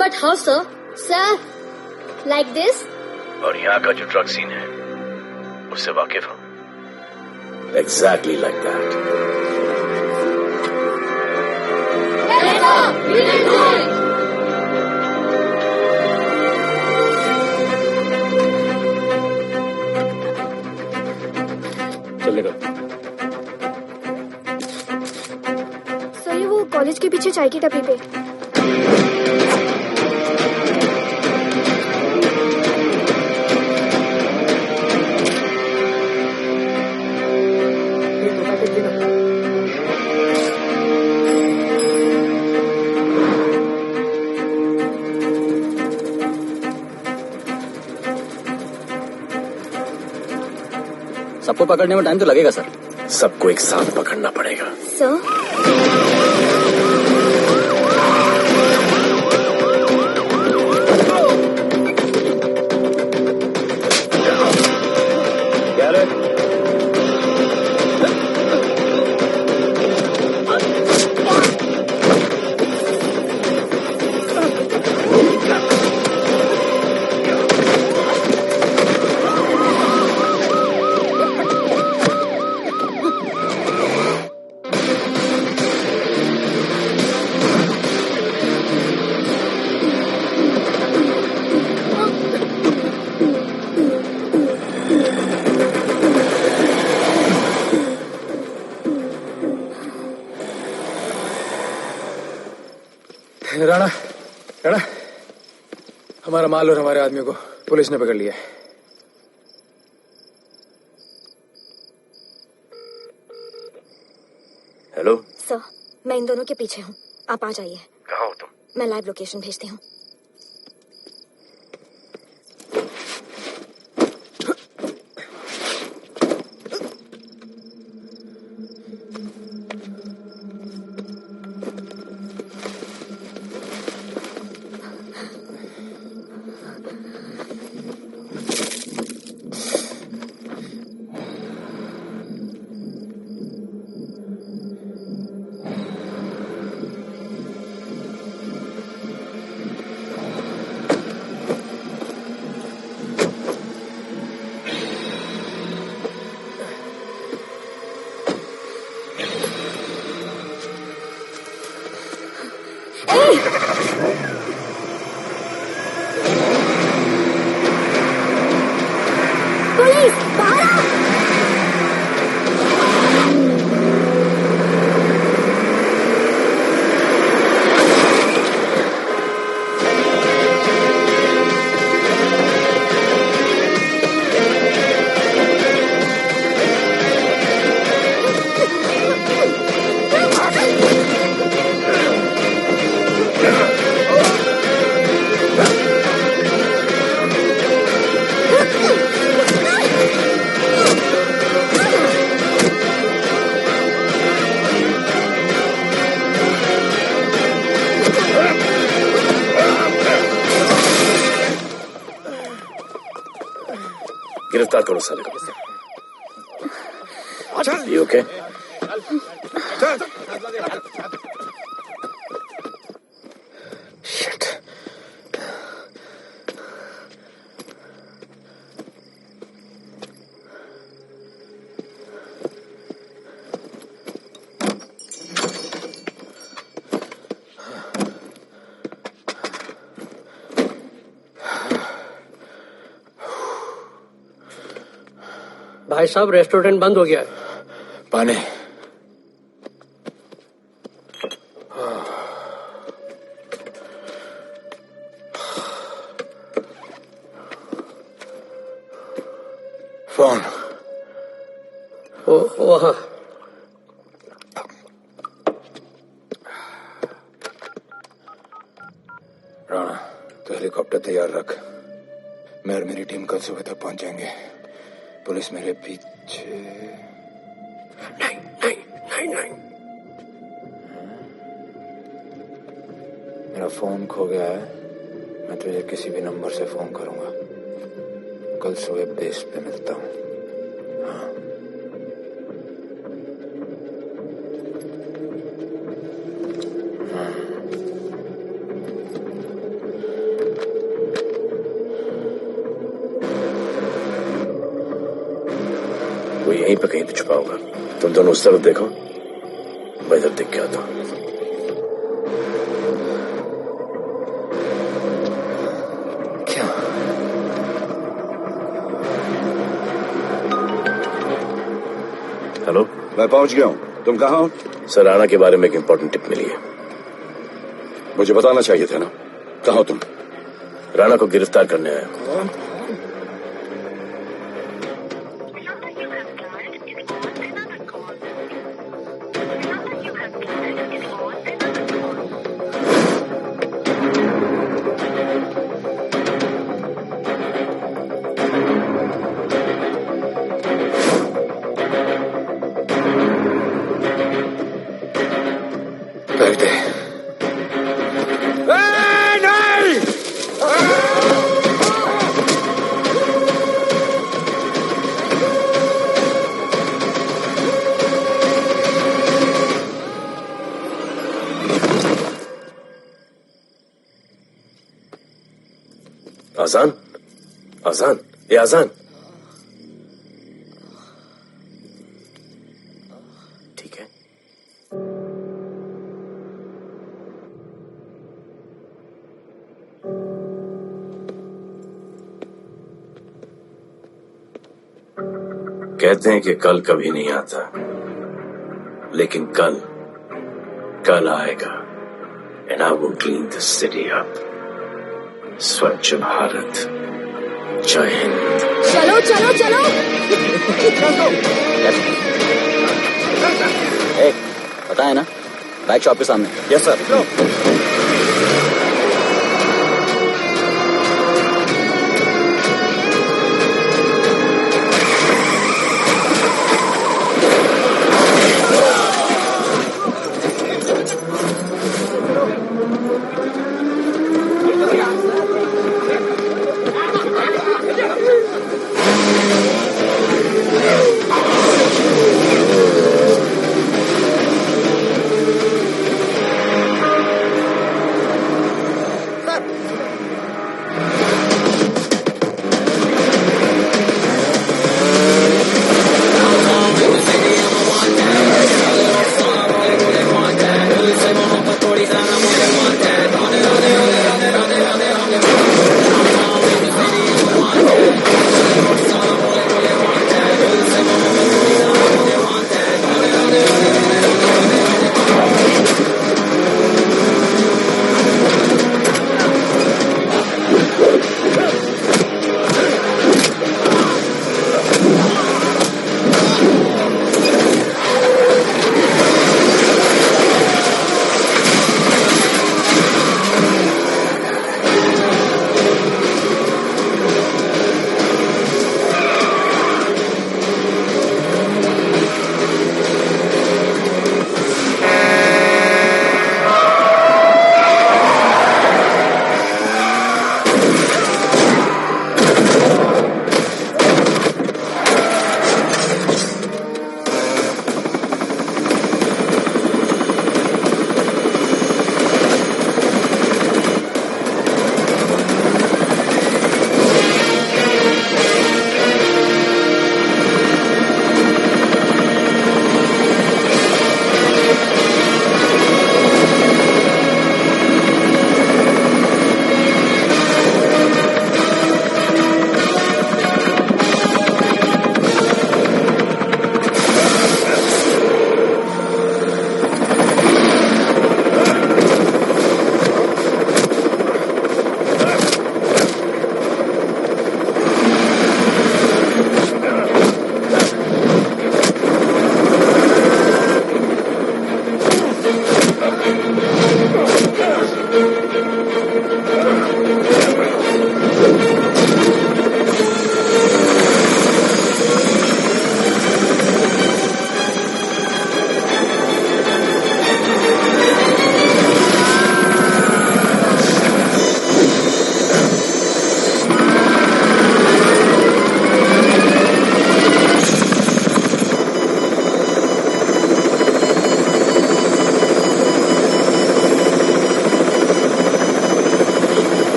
But how sir? Sir, like this? और यहाँ का जो ड्रग सीन है उससे वाकिफ हो? Exactly like that. चलेगा। सर, ये वो कॉलेज के पीछे चाय की टपरी पे। सबको पकड़ने में टाइम तो लगेगा सर। सबको एक साथ पकड़ना पड़ेगा। सर, राणा, राणा, हमारा माल और हमारे आदमियों को पुलिस ने पकड़ लिया है। हेलो सर, मैं इन दोनों के पीछे हूँ। आप आ जाइए। कहाँ हो तुम? मैं लाइव लोकेशन भेजती हूँ। गिरफ्तार करो साले को। You okay? Shit. भाई साहब, रेस्टोरेंट बंद हो गया है। पानी। फोन। वहाँ। राणा, हेलीकॉप्टर तैयार रख। मैं और मेरी टीम कल सुबह तक पहुंच जाएंगे। पुलिस मेरे पीछे नहीं। मेरा फोन खो गया है। मैं तुझे किसी भी नंबर से फोन करूंगा। कल सुबह बेस पे मिलता हूँ। वो यहीं पे कहीं पे छुपा होगा। तुम दोनों उस तरफ देखो, मैं इधर देख के आता हूँ। क्या? हेलो, मैं पहुंच गया हूँ। तुम कहाँ हो? सर, राणा के बारे में एक इंपॉर्टेंट टिप मिली है। मुझे बताना चाहिए था ना। कहाँ हो तुम? राणा को गिरफ्तार करने आया। आजान, आजान, ये आजान। ठीक है। कहते हैं कि कल कभी नहीं आता, लेकिन कल आएगा। And I will clean this city up. स्वच्छ भारत। जय हिंद। चलो चलो चलो। पता है ना, बाइक शॉप के सामने। Yes sir.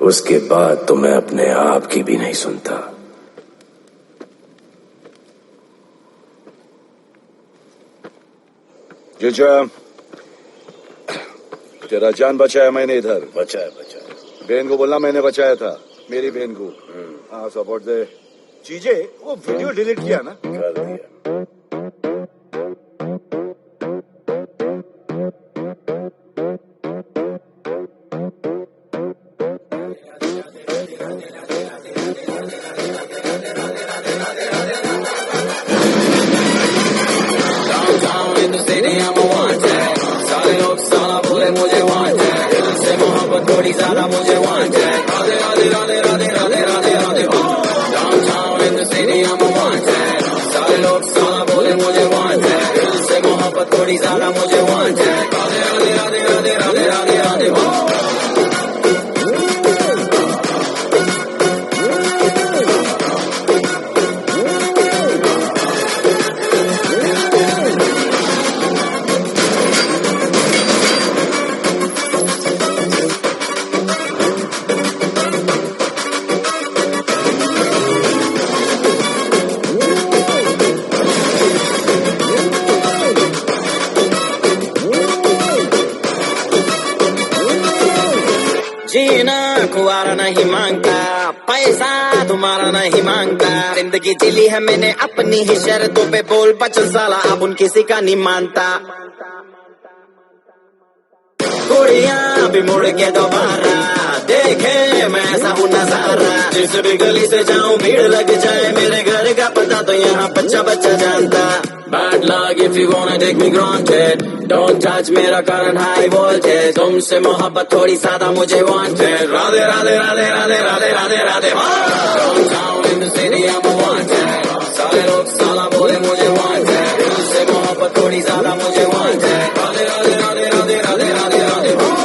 उसके बाद तो मैं अपने आप की भी नहीं सुनता। जीजा, तेरा जान बचाया मैंने इधर। बचाया। बहन को बोलना मैंने बचाया था, मेरी बहन को। हाँ, सपोर्ट दे। चीजें वो वीडियो डिलीट किया ना? कर दिया। सारे लोग साला बोले मुझे वांट है, दिल से मोहब्बत थोड़ी ज्यादा मुझे वांट है। Radhe Radhe Radhe Radhe Radhe Radhe Radhe downtown in the city I'm a want है। सारे लोग साला बोले मुझे वांट है, दिल से मोहब्बत थोड़ी ज्यादा मुझे वांट है। राधे राधे राधे राधे राधे राधे राधे जीना कुआरा नहीं मांगता, पैसा तुम्हारा नहीं मांगता। जिंदगी जिली है मैंने अपनी ही शर्तों पे, बोल बचन साला अब उन किसी का नहीं मानता। कुड़ियाँ भी मुड़ के दोबारा देखे मैं ऐसा हूँ नजारा। जिस भी गली से जाऊँ भीड़ लग जाए, मेरे घर का पता तो यहाँ बच्चा बच्चा जानता। Bad luck if you wanna take me granted, don't touch मेरा current high voltage। तुमसे मोहब्बत थोड़ी ज्यादा मुझे wanted। Radhe Radhe Radhe Radhe Radhe Radhe Radhe Downtown in the city I'm a wanted। सारे लोग साला बोले मुझे wanted, दिल से मोहब्बत थोड़ी ज्यादा मुझे wanted। Radhe Radhe Radhe Radhe Radhe Radhe Radhe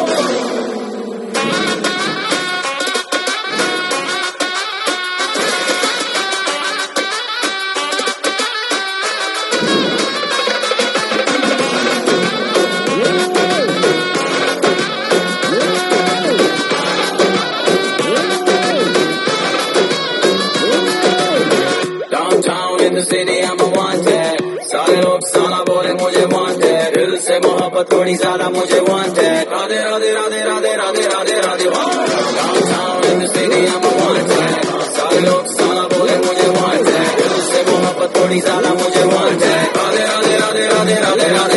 city I'm a wanted। सारे लोग साला बोले मुझे wanted, दिल से मोहब्बत थोड़ी ज्यादा मुझे wanted। Radhe Radhe Radhe Radhe Radhe Radhe Radhe Downtown in the city I'm a wanted। सारे लोग साला बोले मुझे wanted, दिल से मोहब्बत थोड़ी ज्यादा मुझे wanted। राधे राधे राधे राधे राधे राधे